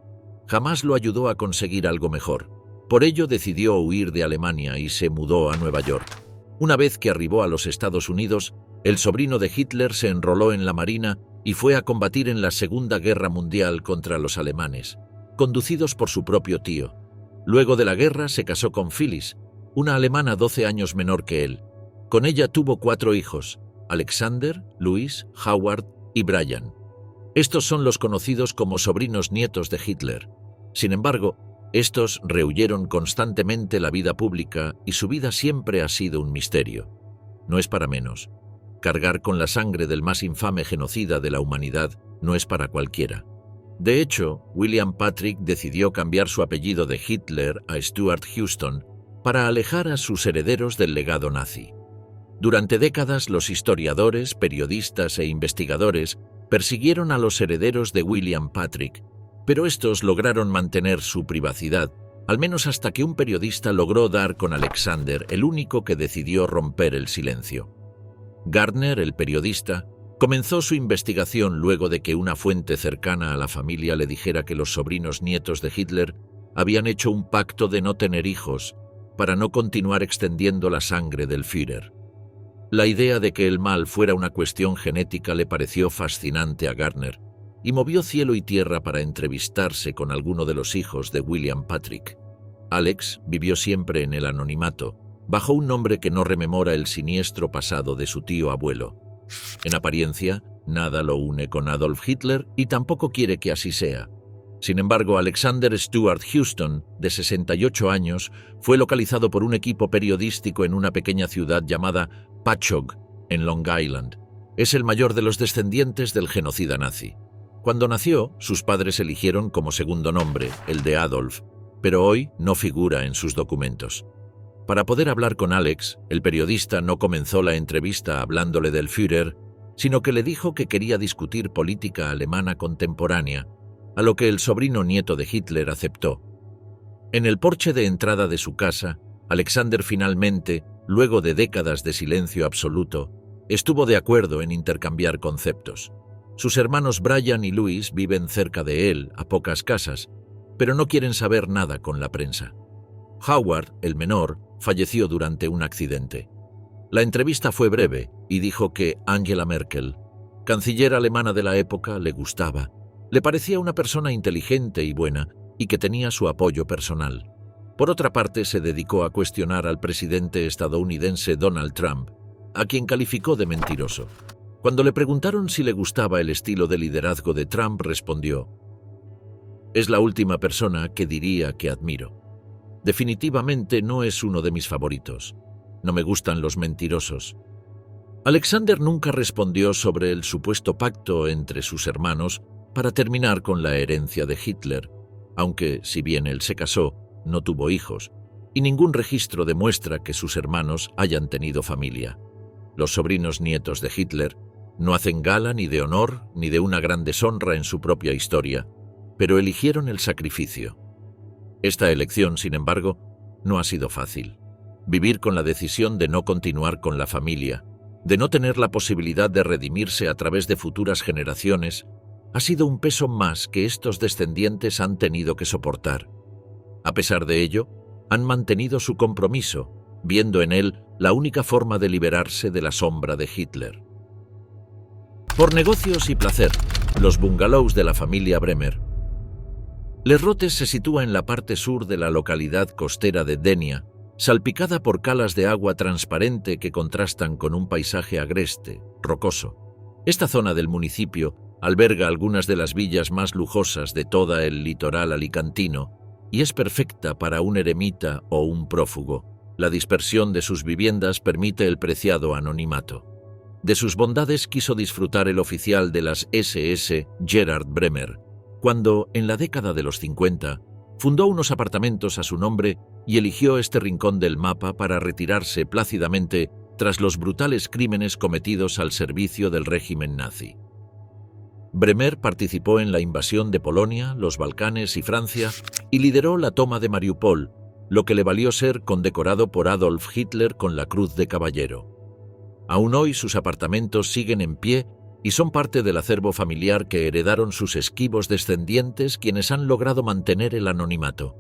jamás lo ayudó a conseguir algo mejor. Por ello decidió huir de Alemania y se mudó a Nueva York. Una vez que arribó a los Estados Unidos, el sobrino de Hitler se enroló en la Marina y fue a combatir en la Segunda Guerra Mundial contra los alemanes, conducidos por su propio tío. Luego de la guerra se casó con Phyllis, una alemana 12 años menor que él. Con ella tuvo 4 hijos, Alexander, Louis, Howard y Brian. Estos son los conocidos como sobrinos nietos de Hitler. Sin embargo, estos rehuyeron constantemente la vida pública y su vida siempre ha sido un misterio. No es para menos. Cargar con la sangre del más infame genocida de la humanidad no es para cualquiera. De hecho, William Patrick decidió cambiar su apellido de Hitler a Stuart Houston para alejar a sus herederos del legado nazi. Durante décadas, los historiadores, periodistas e investigadores persiguieron a los herederos de William Patrick, pero estos lograron mantener su privacidad, al menos hasta que un periodista logró dar con Alexander, el único que decidió romper el silencio. Gardner, el periodista, comenzó su investigación luego de que una fuente cercana a la familia le dijera que los sobrinos nietos de Hitler habían hecho un pacto de no tener hijos para no continuar extendiendo la sangre del Führer. La idea de que el mal fuera una cuestión genética le pareció fascinante a Gardner y movió cielo y tierra para entrevistarse con alguno de los hijos de William Patrick. Alex vivió siempre en el anonimato, bajo un nombre que no rememora el siniestro pasado de su tío abuelo. En apariencia, nada lo une con Adolf Hitler y tampoco quiere que así sea. Sin embargo, Alexander Stuart Houston, de 68 años, fue localizado por un equipo periodístico en una pequeña ciudad llamada Patchogue, en Long Island. Es el mayor de los descendientes del genocida nazi. Cuando nació, sus padres eligieron como segundo nombre el de Adolf, pero hoy no figura en sus documentos. Para poder hablar con Alex, el periodista no comenzó la entrevista hablándole del Führer, sino que le dijo que quería discutir política alemana contemporánea, a lo que el sobrino nieto de Hitler aceptó. En el porche de entrada de su casa, Alexander finalmente, luego de décadas de silencio absoluto, estuvo de acuerdo en intercambiar conceptos. Sus hermanos Brian y Louis viven cerca de él, a pocas casas, pero no quieren saber nada con la prensa. Howard, el menor, falleció durante un accidente. La entrevista fue breve y dijo que Angela Merkel, canciller alemana de la época, le gustaba. Le parecía una persona inteligente y buena y que tenía su apoyo personal. Por otra parte, se dedicó a cuestionar al presidente estadounidense Donald Trump, a quien calificó de mentiroso. Cuando le preguntaron si le gustaba el estilo de liderazgo de Trump, respondió: «Es la última persona que diría que admiro. Definitivamente no es uno de mis favoritos. No me gustan los mentirosos». Alexander nunca respondió sobre el supuesto pacto entre sus hermanos para terminar con la herencia de Hitler, aunque, si bien él se casó, no tuvo hijos, y ningún registro demuestra que sus hermanos hayan tenido familia. Los sobrinos nietos de Hitler no hacen gala ni de honor ni de una gran deshonra en su propia historia, pero eligieron el sacrificio. Esta elección, sin embargo, no ha sido fácil. Vivir con la decisión de no continuar con la familia, de no tener la posibilidad de redimirse a través de futuras generaciones, ha sido un peso más que estos descendientes han tenido que soportar. A pesar de ello, han mantenido su compromiso, viendo en él la única forma de liberarse de la sombra de Hitler. Por negocios y placer, los bungalows de la familia Bremer. Les Rotes se sitúa en la parte sur de la localidad costera de Denia, salpicada por calas de agua transparente que contrastan con un paisaje agreste, rocoso. Esta zona del municipio alberga algunas de las villas más lujosas de toda el litoral alicantino y es perfecta para un eremita o un prófugo. La dispersión de sus viviendas permite el preciado anonimato. De sus bondades quiso disfrutar el oficial de las SS, Gerhard Bremer, cuando, en la década de los 50, fundó unos apartamentos a su nombre y eligió este rincón del mapa para retirarse plácidamente tras los brutales crímenes cometidos al servicio del régimen nazi. Bremer participó en la invasión de Polonia, los Balcanes y Francia y lideró la toma de Mariupol, lo que le valió ser condecorado por Adolf Hitler con la Cruz de Caballero. Aún hoy sus apartamentos siguen en pie y son parte del acervo familiar que heredaron sus esquivos descendientes, quienes han logrado mantener el anonimato.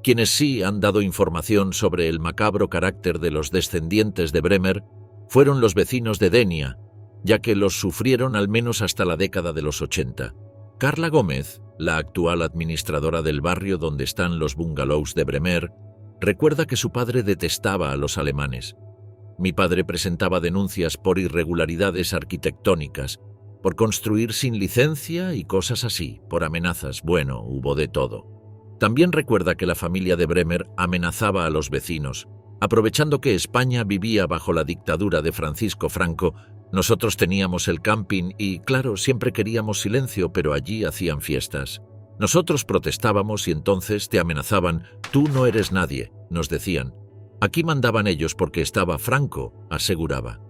Quienes sí han dado información sobre el macabro carácter de los descendientes de Bremer fueron los vecinos de Denia, ya que los sufrieron al menos hasta la década de los 80. Carla Gómez, la actual administradora del barrio donde están los bungalows de Bremer, recuerda que su padre detestaba a los alemanes. Mi padre presentaba denuncias por irregularidades arquitectónicas, por construir sin licencia y cosas así, por amenazas. Bueno, hubo de todo. También recuerda que la familia de Bremer amenazaba a los vecinos. Aprovechando que España vivía bajo la dictadura de Francisco Franco, nosotros teníamos el camping y, claro, siempre queríamos silencio, pero allí hacían fiestas. Nosotros protestábamos y entonces te amenazaban. «Tú no eres nadie», nos decían. Aquí mandaban ellos porque estaba Franco, aseguraba.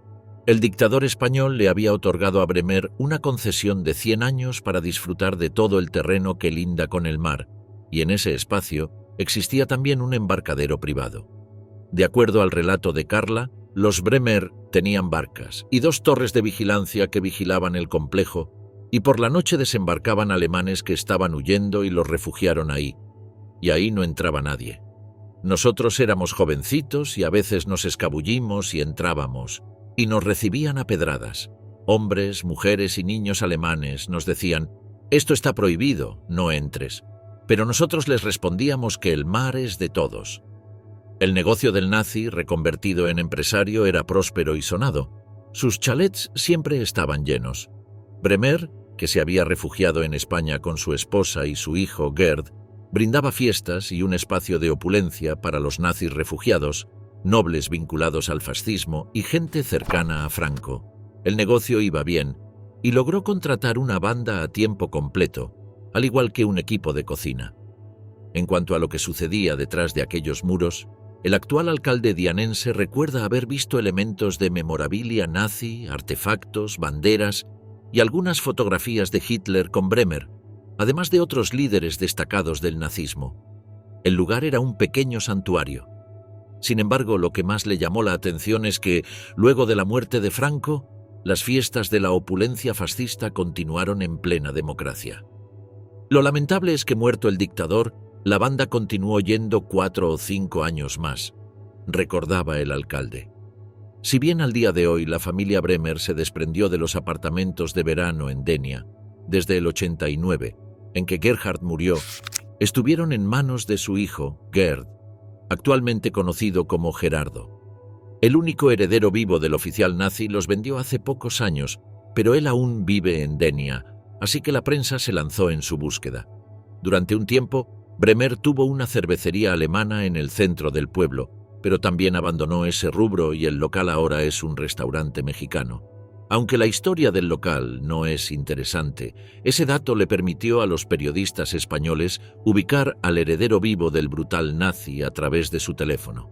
El dictador español le había otorgado a Bremer una concesión de 100 años para disfrutar de todo el terreno que linda con el mar, y en ese espacio existía también un embarcadero privado. De acuerdo al relato de Carla, los Bremer tenían barcas y 2 torres de vigilancia que vigilaban el complejo, y por la noche desembarcaban alemanes que estaban huyendo y los refugiaron ahí, y ahí no entraba nadie. Nosotros éramos jovencitos y a veces nos escabullimos y entrábamos, y nos recibían a pedradas. Hombres, mujeres y niños alemanes nos decían: «Esto está prohibido, no entres». Pero nosotros les respondíamos que el mar es de todos. El negocio del nazi, reconvertido en empresario, era próspero y sonado. Sus chalets siempre estaban llenos. Bremer, que se había refugiado en España con su esposa y su hijo Gerd, brindaba fiestas y un espacio de opulencia para los nazis refugiados, nobles vinculados al fascismo y gente cercana a Franco. El negocio iba bien y logró contratar una banda a tiempo completo, al igual que un equipo de cocina. En cuanto a lo que sucedía detrás de aquellos muros, el actual alcalde dianense recuerda haber visto elementos de memorabilia nazi, artefactos, banderas y algunas fotografías de Hitler con Bremer, además de otros líderes destacados del nazismo. El lugar era un pequeño santuario. Sin embargo, lo que más le llamó la atención es que, luego de la muerte de Franco, las fiestas de la opulencia fascista continuaron en plena democracia. Lo lamentable es que, muerto el dictador, la banda continuó yendo 4 o 5 años más, recordaba el alcalde. Si bien al día de hoy la familia Bremer se desprendió de los apartamentos de verano en Denia, desde el 89, en que Gerhard murió, estuvieron en manos de su hijo, Gerd, actualmente conocido como Gerardo. El único heredero vivo del oficial nazi los vendió hace pocos años, pero él aún vive en Denia, así que la prensa se lanzó en su búsqueda. Durante un tiempo, Bremer tuvo una cervecería alemana en el centro del pueblo, pero también abandonó ese rubro y el local ahora es un restaurante mexicano. Aunque la historia del local no es interesante, ese dato le permitió a los periodistas españoles ubicar al heredero vivo del brutal nazi a través de su teléfono.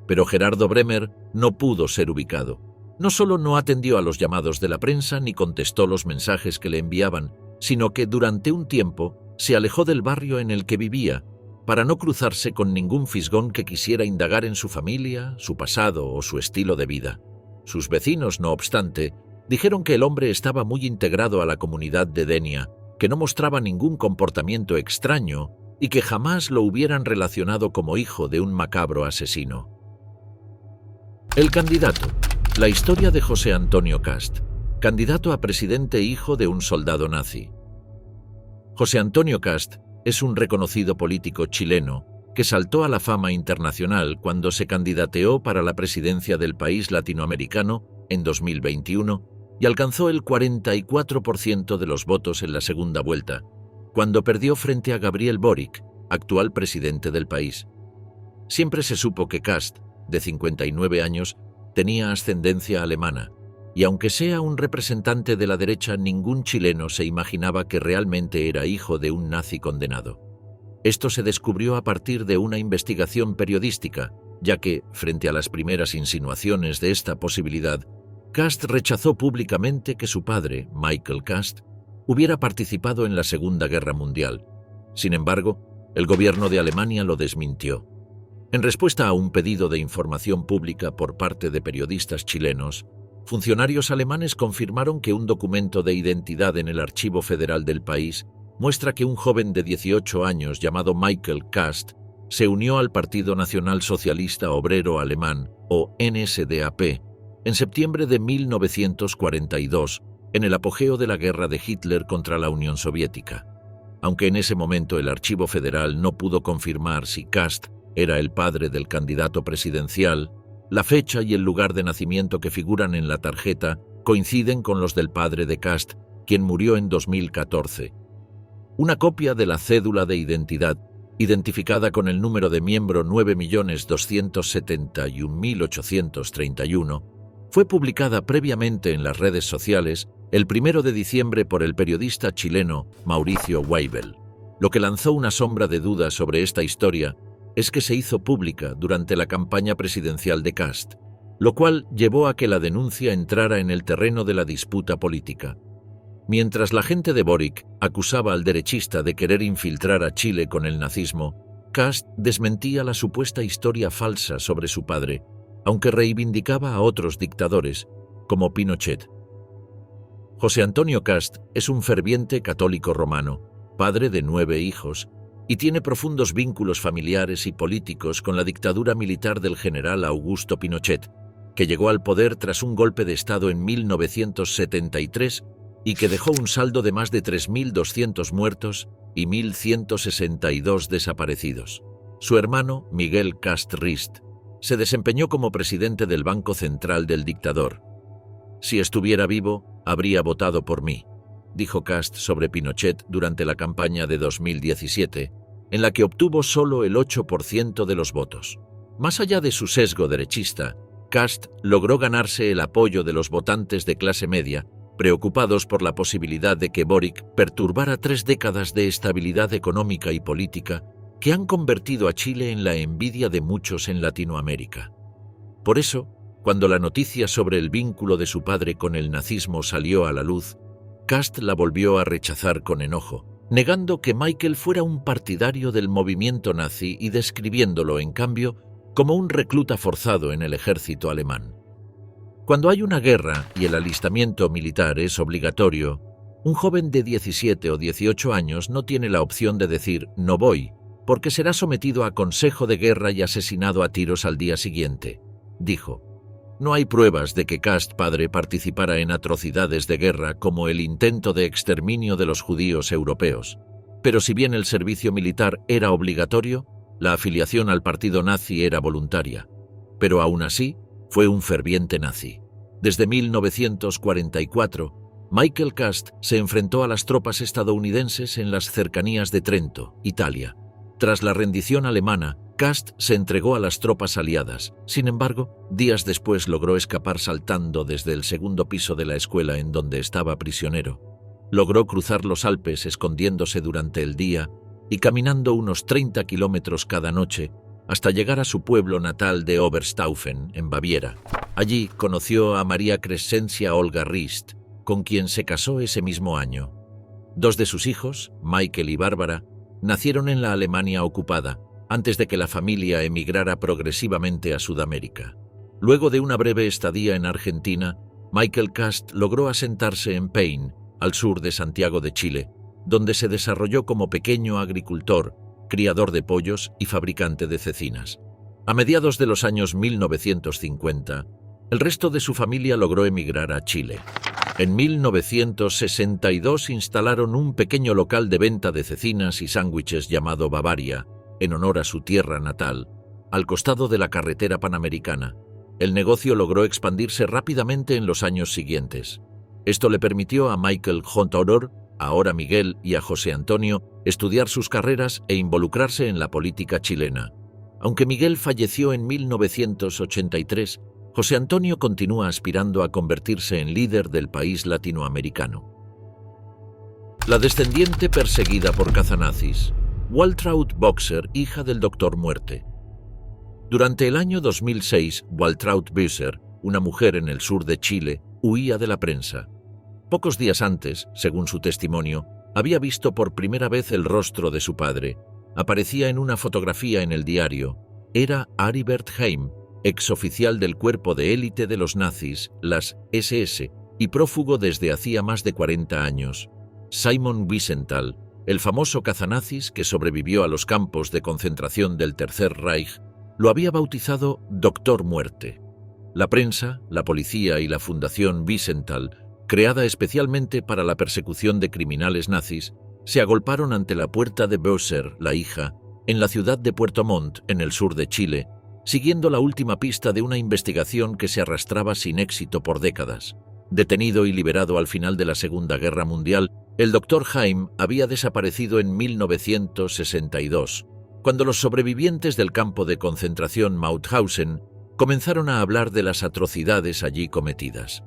Pero Gerardo Bremer no pudo ser ubicado. No solo no atendió a los llamados de la prensa ni contestó los mensajes que le enviaban, sino que durante un tiempo se alejó del barrio en el que vivía, para no cruzarse con ningún fisgón que quisiera indagar en su familia, su pasado o su estilo de vida. Sus vecinos, no obstante, dijeron que el hombre estaba muy integrado a la comunidad de Denia, que no mostraba ningún comportamiento extraño y que jamás lo hubieran relacionado como hijo de un macabro asesino. El candidato. La historia de José Antonio Cast, candidato a presidente hijo de un soldado nazi. José Antonio Cast es un reconocido político chileno que saltó a la fama internacional cuando se candidateó para la presidencia del país latinoamericano en 2021 y alcanzó el 44% de los votos en la segunda vuelta, cuando perdió frente a Gabriel Boric, actual presidente del país. Siempre se supo que Cast, de 59 años, tenía ascendencia alemana, y aunque sea un representante de la derecha, ningún chileno se imaginaba que realmente era hijo de un nazi condenado. Esto se descubrió a partir de una investigación periodística, ya que, frente a las primeras insinuaciones de esta posibilidad, Cast rechazó públicamente que su padre, Michael Cast, hubiera participado en la Segunda Guerra Mundial. Sin embargo, el gobierno de Alemania lo desmintió. En respuesta a un pedido de información pública por parte de periodistas chilenos, funcionarios alemanes confirmaron que un documento de identidad en el Archivo Federal del país muestra que un joven de 18 años llamado Michael Cast se unió al Partido Nacional Socialista Obrero Alemán, o NSDAP, en septiembre de 1942, en el apogeo de la guerra de Hitler contra la Unión Soviética. Aunque en ese momento el Archivo Federal no pudo confirmar si Cast era el padre del candidato presidencial, la fecha y el lugar de nacimiento que figuran en la tarjeta coinciden con los del padre de Cast, quien murió en 2014. Una copia de la cédula de identidad, identificada con el número de miembro 9.271.831, fue publicada previamente en las redes sociales el 1 de diciembre por el periodista chileno Mauricio Weibel. Lo que lanzó una sombra de duda sobre esta historia es que se hizo pública durante la campaña presidencial de Cast, lo cual llevó a que la denuncia entrara en el terreno de la disputa política. Mientras la gente de Boric acusaba al derechista de querer infiltrar a Chile con el nazismo, Cast desmentía la supuesta historia falsa sobre su padre, aunque reivindicaba a otros dictadores, como Pinochet. José Antonio Cast es un ferviente católico romano, padre de 9 hijos, y tiene profundos vínculos familiares y políticos con la dictadura militar del general Augusto Pinochet, que llegó al poder tras un golpe de Estado en 1973 y que dejó un saldo de más de 3.200 muertos y 1.162 desaparecidos. Su hermano, Miguel Cast Rist, se desempeñó como presidente del Banco Central del dictador. Si estuviera vivo, habría votado por mí, dijo Cast sobre Pinochet durante la campaña de 2017, en la que obtuvo solo el 8% de los votos. Más allá de su sesgo derechista, Cast logró ganarse el apoyo de los votantes de clase media, preocupados por la posibilidad de que Boric perturbara 3 décadas de estabilidad económica y política que han convertido a Chile en la envidia de muchos en Latinoamérica. Por eso, cuando la noticia sobre el vínculo de su padre con el nazismo salió a la luz, Cast la volvió a rechazar con enojo, negando que Michael fuera un partidario del movimiento nazi y describiéndolo, en cambio, como un recluta forzado en el ejército alemán. Cuando hay una guerra y el alistamiento militar es obligatorio, un joven de 17 o 18 años no tiene la opción de decir «no voy», porque será sometido a consejo de guerra y asesinado a tiros al día siguiente, dijo. No hay pruebas de que Cast padre participara en atrocidades de guerra como el intento de exterminio de los judíos europeos, pero si bien el servicio militar era obligatorio, la afiliación al partido nazi era voluntaria, pero aún así fue un ferviente nazi. Desde 1944, Michael Cast se enfrentó a las tropas estadounidenses en las cercanías de Trento, Italia. Tras la rendición alemana, Cast se entregó a las tropas aliadas. Sin embargo, días después logró escapar saltando desde el segundo piso de la escuela en donde estaba prisionero. Logró cruzar los Alpes escondiéndose durante el día y caminando unos 30 kilómetros cada noche hasta llegar a su pueblo natal de Oberstaufen, en Baviera. Allí conoció a María Crescencia Olga Rist, con quien se casó ese mismo año. 2 de sus hijos, Michael y Bárbara, nacieron en la Alemania ocupada, antes de que la familia emigrara progresivamente a Sudamérica. Luego de una breve estadía en Argentina, Michael Cast logró asentarse en Paine, al sur de Santiago de Chile, donde se desarrolló como pequeño agricultor, criador de pollos y fabricante de cecinas. A mediados de los años 1950, el resto de su familia logró emigrar a Chile. En 1962 instalaron un pequeño local de venta de cecinas y sándwiches llamado Bavaria, en honor a su tierra natal, al costado de la carretera panamericana. El negocio logró expandirse rápidamente en los años siguientes. Esto le permitió a Michael Hontoror, ahora Miguel, y a José Antonio estudiar sus carreras e involucrarse en la política chilena. Aunque Miguel falleció en 1983, José Antonio continúa aspirando a convertirse en líder del país latinoamericano. La descendiente perseguida por cazanazis. Waltraud Boxer, hija del Doctor Muerte. Durante el año 2006, Waltraud Boxer, una mujer en el sur de Chile, huía de la prensa. Pocos días antes, según su testimonio, había visto por primera vez el rostro de su padre. Aparecía en una fotografía en el diario. Era Aribert Heim, exoficial del cuerpo de élite de los nazis, las SS, y prófugo desde hacía más de 40 años. Simon Wiesenthal, el famoso cazanazis que sobrevivió a los campos de concentración del Tercer Reich, lo había bautizado Doctor Muerte. La prensa, la policía y la Fundación Wiesenthal, creada especialmente para la persecución de criminales nazis, se agolparon ante la puerta de Boxer, la hija, en la ciudad de Puerto Montt, en el sur de Chile, siguiendo la última pista de una investigación que se arrastraba sin éxito por décadas. Detenido y liberado al final de la Segunda Guerra Mundial, el Dr. Heim había desaparecido en 1962, cuando los sobrevivientes del campo de concentración Mauthausen comenzaron a hablar de las atrocidades allí cometidas.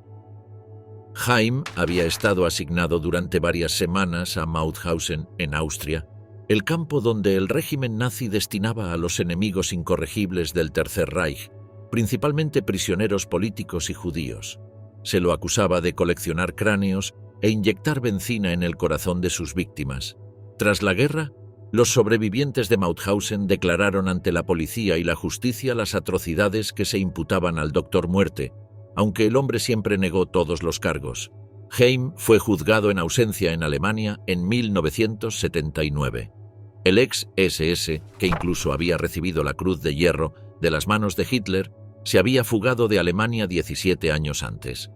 Heim había estado asignado durante varias semanas a Mauthausen, en Austria, el campo donde el régimen nazi destinaba a los enemigos incorregibles del Tercer Reich, principalmente prisioneros políticos y judíos. Se lo acusaba de coleccionar cráneos e inyectar benzina en el corazón de sus víctimas. Tras la guerra, los sobrevivientes de Mauthausen declararon ante la policía y la justicia las atrocidades que se imputaban al Doctor Muerte, aunque el hombre siempre negó todos los cargos. Heim fue juzgado en ausencia en Alemania en 1979. El ex-SS, que incluso había recibido la Cruz de Hierro de las manos de Hitler, se había fugado de Alemania 17 años antes.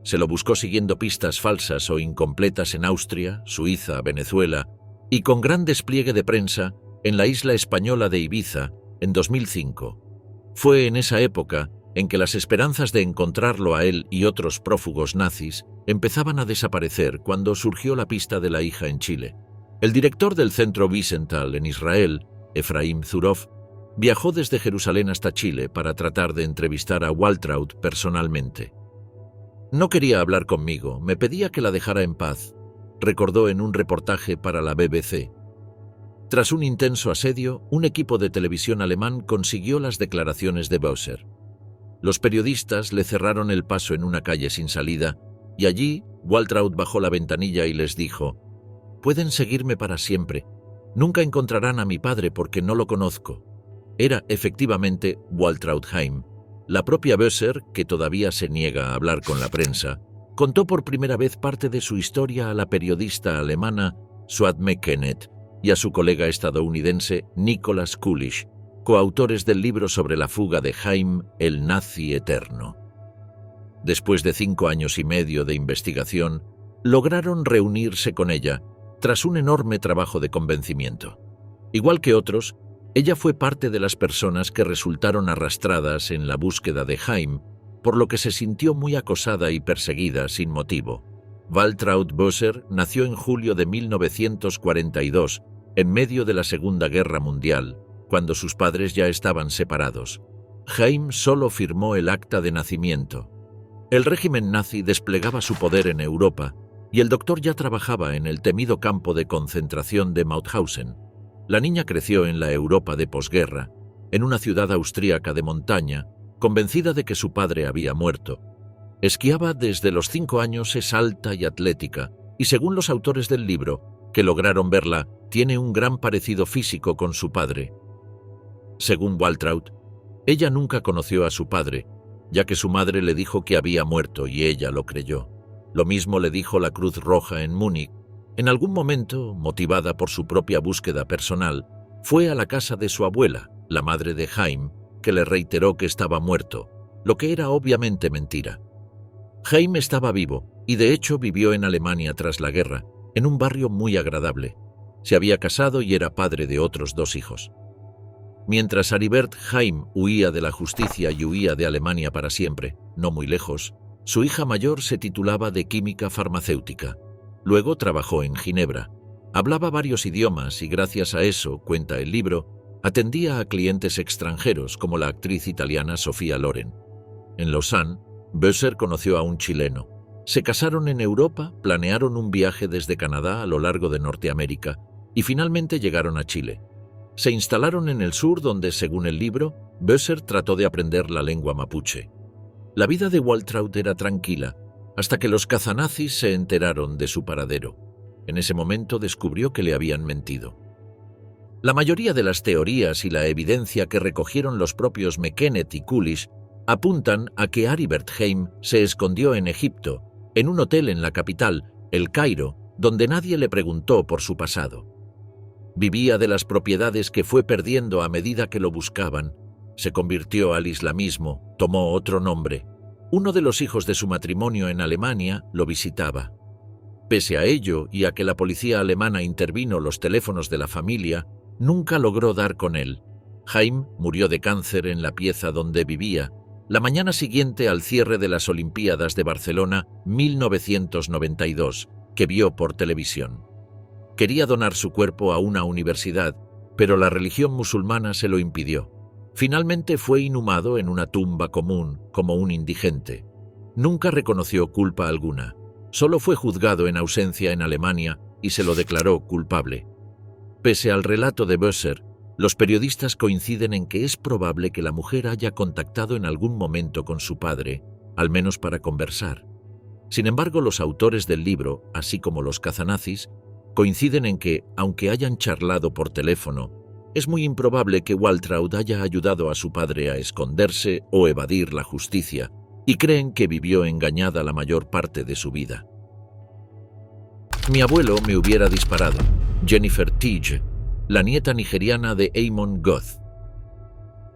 Se lo buscó siguiendo pistas falsas o incompletas en Austria, Suiza, Venezuela y con gran despliegue de prensa en la isla española de Ibiza en 2005. Fue en esa época en que las esperanzas de encontrarlo a él y otros prófugos nazis empezaban a desaparecer cuando surgió la pista de la hija en Chile. El director del Centro Wiesenthal en Israel, Efraim Zurov, viajó desde Jerusalén hasta Chile para tratar de entrevistar a Waltraud personalmente. No quería hablar conmigo, me pedía que la dejara en paz, recordó en un reportaje para la BBC. Tras un intenso asedio, un equipo de televisión alemán consiguió las declaraciones de Bösser. Los periodistas le cerraron el paso en una calle sin salida y allí Waltraud bajó la ventanilla y les dijo: «Pueden seguirme para siempre. Nunca encontrarán a mi padre porque no lo conozco». Era efectivamente Waltraud Heim. La propia Bösser, que todavía se niega a hablar con la prensa, contó por primera vez parte de su historia a la periodista alemana Suadme Kenneth y a su colega estadounidense Nicholas Kulisch, coautores del libro sobre la fuga de Heim, el nazi eterno. Después de 5 años y medio de investigación, lograron reunirse con ella tras un enorme trabajo de convencimiento. Igual que otros, ella fue parte de las personas que resultaron arrastradas en la búsqueda de Heim, por lo que se sintió muy acosada y perseguida sin motivo. Waltraud Bösser nació en julio de 1942, en medio de la Segunda Guerra Mundial, cuando sus padres ya estaban separados. Heim solo firmó el acta de nacimiento. El régimen nazi desplegaba su poder en Europa y el doctor ya trabajaba en el temido campo de concentración de Mauthausen. La niña creció en la Europa de posguerra, en una ciudad austríaca de montaña, convencida de que su padre había muerto. Esquiaba desde los 5 años, es alta y atlética, y según los autores del libro, que lograron verla, tiene un gran parecido físico con su padre. Según Waltraud, ella nunca conoció a su padre, ya que su madre le dijo que había muerto y ella lo creyó. Lo mismo le dijo la Cruz Roja en Múnich. En algún momento, motivada por su propia búsqueda personal, fue a la casa de su abuela, la madre de Heim, que le reiteró que estaba muerto, lo que era obviamente mentira. Heim estaba vivo y de hecho vivió en Alemania tras la guerra, en un barrio muy agradable. Se había casado y era padre de otros 2 hijos. Mientras Aribert Heim huía de la justicia y huía de Alemania para siempre, no muy lejos, su hija mayor se titulaba de química farmacéutica. Luego trabajó en Ginebra. Hablaba varios idiomas y gracias a eso, cuenta el libro, atendía a clientes extranjeros como la actriz italiana Sofía Loren. En Lausanne, Bösser conoció a un chileno. Se casaron en Europa, planearon un viaje desde Canadá a lo largo de Norteamérica y finalmente llegaron a Chile. Se instalaron en el sur donde, según el libro, Bösser trató de aprender la lengua mapuche. La vida de Waltraud era tranquila, hasta que los cazanazis se enteraron de su paradero. En ese momento descubrió que le habían mentido. La mayoría de las teorías y la evidencia que recogieron los propios Kenneth y Kulisch apuntan a que Aribert Heim se escondió en Egipto, en un hotel en la capital, El Cairo, donde nadie le preguntó por su pasado. Vivía de las propiedades que fue perdiendo a medida que lo buscaban. Se convirtió al islamismo, tomó otro nombre. Uno de los hijos de su matrimonio en Alemania lo visitaba. Pese a ello y a que la policía alemana intervino los teléfonos de la familia, nunca logró dar con él. Heim murió de cáncer en la pieza donde vivía, la mañana siguiente al cierre de las Olimpiadas de Barcelona 1992, que vio por televisión. Quería donar su cuerpo a una universidad, pero la religión musulmana se lo impidió. Finalmente fue inhumado en una tumba común como un indigente. Nunca reconoció culpa alguna. Solo fue juzgado en ausencia en Alemania y se lo declaró culpable. Pese al relato de Bösser, los periodistas coinciden en que es probable que la mujer haya contactado en algún momento con su padre, al menos para conversar. Sin embargo, los autores del libro, así como los cazanazis, coinciden en que, aunque hayan charlado por teléfono, es muy improbable que Waltraud haya ayudado a su padre a esconderse o evadir la justicia, y creen que vivió engañada la mayor parte de su vida. Mi abuelo me hubiera disparado. Jennifer Teague, la nieta nigeriana de Amon Goth.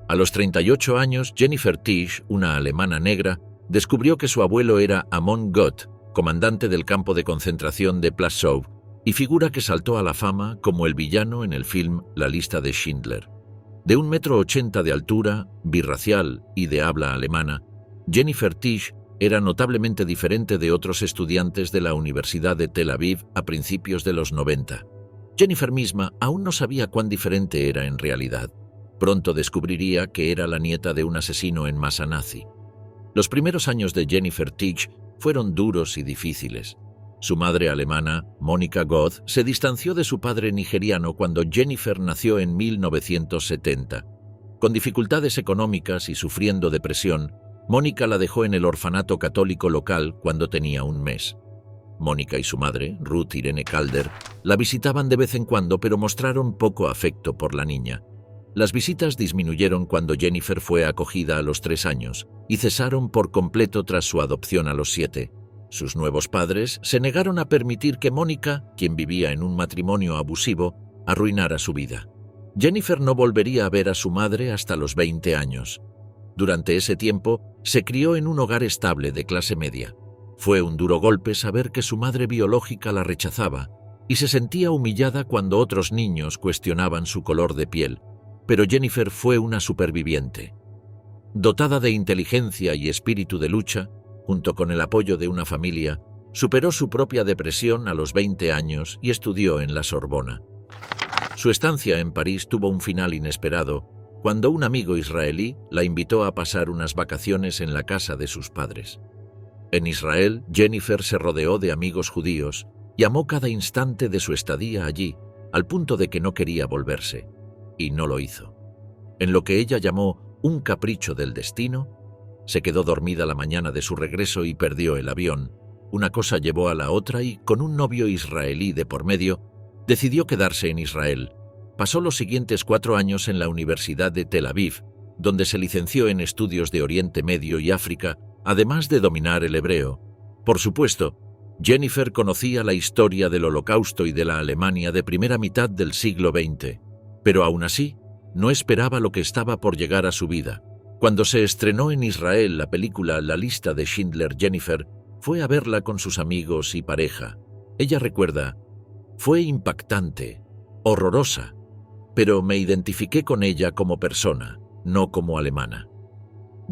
A los 38 años, Jennifer Teague, una alemana negra, descubrió que su abuelo era Amon Goth, comandante del campo de concentración de Plaszow, y figura que saltó a la fama como el villano en el film La lista de Schindler. De 1,80 m de altura, birracial y de habla alemana, Jennifer Tisch era notablemente diferente de otros estudiantes de la Universidad de Tel Aviv a principios de los 90. Jennifer misma aún no sabía cuán diferente era en realidad. Pronto descubriría que era la nieta de un asesino en masa nazi. Los primeros años de Jennifer Tisch fueron duros y difíciles. Su madre alemana, Monica Goth, se distanció de su padre nigeriano cuando Jennifer nació en 1970. Con dificultades económicas y sufriendo depresión, Mónica la dejó en el orfanato católico local cuando tenía un mes. Mónica y su madre, Ruth Irene Calder, la visitaban de vez en cuando, pero mostraron poco afecto por la niña. Las visitas disminuyeron cuando Jennifer fue acogida a los 3 años y cesaron por completo tras su adopción a los 7. Sus nuevos padres se negaron a permitir que Mónica, quien vivía en un matrimonio abusivo, arruinara su vida. Jennifer no volvería a ver a su madre hasta los 20 años. Durante ese tiempo, se crió en un hogar estable de clase media. Fue un duro golpe saber que su madre biológica la rechazaba y se sentía humillada cuando otros niños cuestionaban su color de piel. Pero Jennifer fue una superviviente. Dotada de inteligencia y espíritu de lucha, junto con el apoyo de una familia, superó su propia depresión a los 20 años y estudió en la Sorbona. Su estancia en París tuvo un final inesperado cuando un amigo israelí la invitó a pasar unas vacaciones en la casa de sus padres. En Israel, Jennifer se rodeó de amigos judíos y amó cada instante de su estadía allí, al punto de que no quería volverse. Y no lo hizo. En lo que ella llamó un capricho del destino, se quedó dormida la mañana de su regreso y perdió el avión. Una cosa llevó a la otra y, con un novio israelí de por medio, decidió quedarse en Israel. Pasó los siguientes 4 años en la Universidad de Tel Aviv, donde se licenció en estudios de Oriente Medio y África, además de dominar el hebreo. Por supuesto, Jennifer conocía la historia del Holocausto y de la Alemania de primera mitad del siglo XX. Pero aún así, no esperaba lo que estaba por llegar a su vida. Cuando se estrenó en Israel la película La lista de Schindler, Jennifer fue a verla con sus amigos y pareja. Ella recuerda: fue impactante, horrorosa, pero me identifiqué con ella como persona, no como alemana.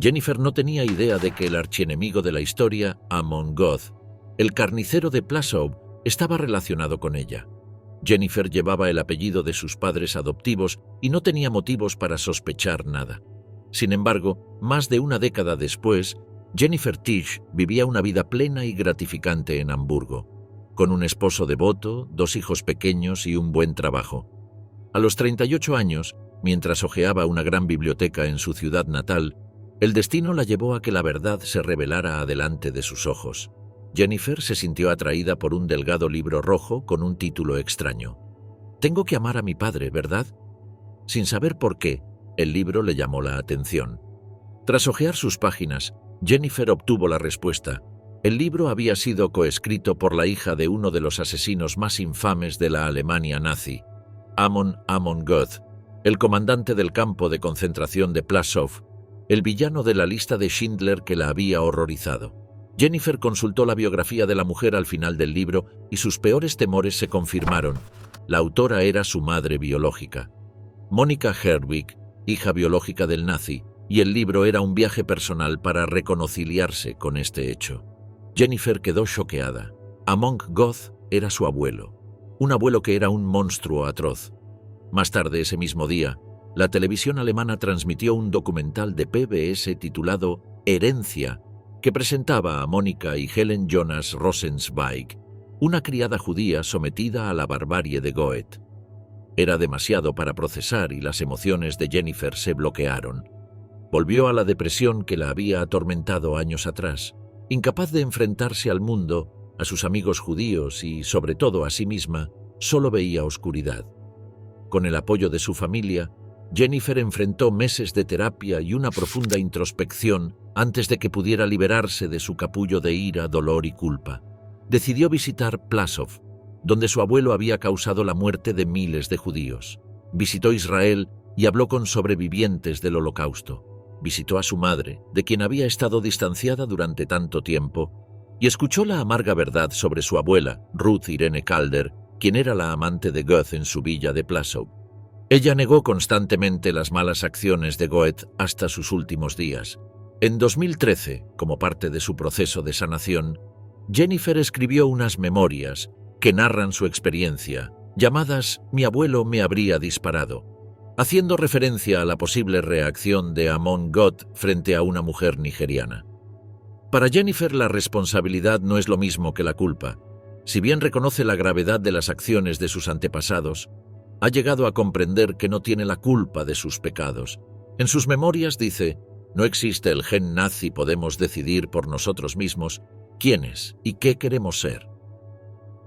Jennifer no tenía idea de que el archienemigo de la historia, Amon Goth, el carnicero de Plaszow, estaba relacionado con ella. Jennifer llevaba el apellido de sus padres adoptivos y no tenía motivos para sospechar nada. Sin embargo, más de una década después, Jennifer Tisch vivía una vida plena y gratificante en Hamburgo, con un esposo devoto, 2 hijos pequeños y un buen trabajo. A los 38 años, mientras hojeaba una gran biblioteca en su ciudad natal, el destino la llevó a que la verdad se revelara adelante de sus ojos. Jennifer se sintió atraída por un delgado libro rojo con un título extraño. «Tengo que amar a mi padre, ¿verdad?». Sin saber por qué, el libro le llamó la atención. Tras hojear sus páginas, Jennifer obtuvo la respuesta. El libro había sido coescrito por la hija de uno de los asesinos más infames de la Alemania nazi, Amon Goth, el comandante del campo de concentración de Plaszow, el villano de la lista de Schindler que la había horrorizado. Jennifer consultó la biografía de la mujer al final del libro y sus peores temores se confirmaron. La autora era su madre biológica, Monika Herwig, hija biológica del nazi, y el libro era un viaje personal para reconciliarse con este hecho. Jennifer quedó choqueada. Amon Goth era su abuelo, un abuelo que era un monstruo atroz. Más tarde ese mismo día, la televisión alemana transmitió un documental de PBS titulado Herencia, que presentaba a Mónica y Helen Jonas Rosenzweig, una criada judía sometida a la barbarie de Goethe. Era demasiado para procesar y las emociones de Jennifer se bloquearon. Volvió a la depresión que la había atormentado años atrás, incapaz de enfrentarse al mundo, a sus amigos judíos y, sobre todo, a sí misma, solo veía oscuridad. Con el apoyo de su familia, Jennifer enfrentó meses de terapia y una profunda introspección antes de que pudiera liberarse de su capullo de ira, dolor y culpa. Decidió visitar Plaszow, donde su abuelo había causado la muerte de miles de judíos. Visitó Israel y habló con sobrevivientes del Holocausto. Visitó a su madre, de quien había estado distanciada durante tanto tiempo, y escuchó la amarga verdad sobre su abuela, Ruth Irene Calder, quien era la amante de Goethe en su villa de Plaszow. Ella negó constantemente las malas acciones de Goethe hasta sus últimos días. En 2013, como parte de su proceso de sanación, Jennifer escribió unas memorias que narran su experiencia, llamadas «Mi abuelo me habría disparado», haciendo referencia a la posible reacción de Amon Goth frente a una mujer nigeriana. Para Jennifer, la responsabilidad no es lo mismo que la culpa. Si bien reconoce la gravedad de las acciones de sus antepasados, ha llegado a comprender que no tiene la culpa de sus pecados. En sus memorias dice: «No existe el gen nazi, podemos decidir por nosotros mismos quiénes y qué queremos ser».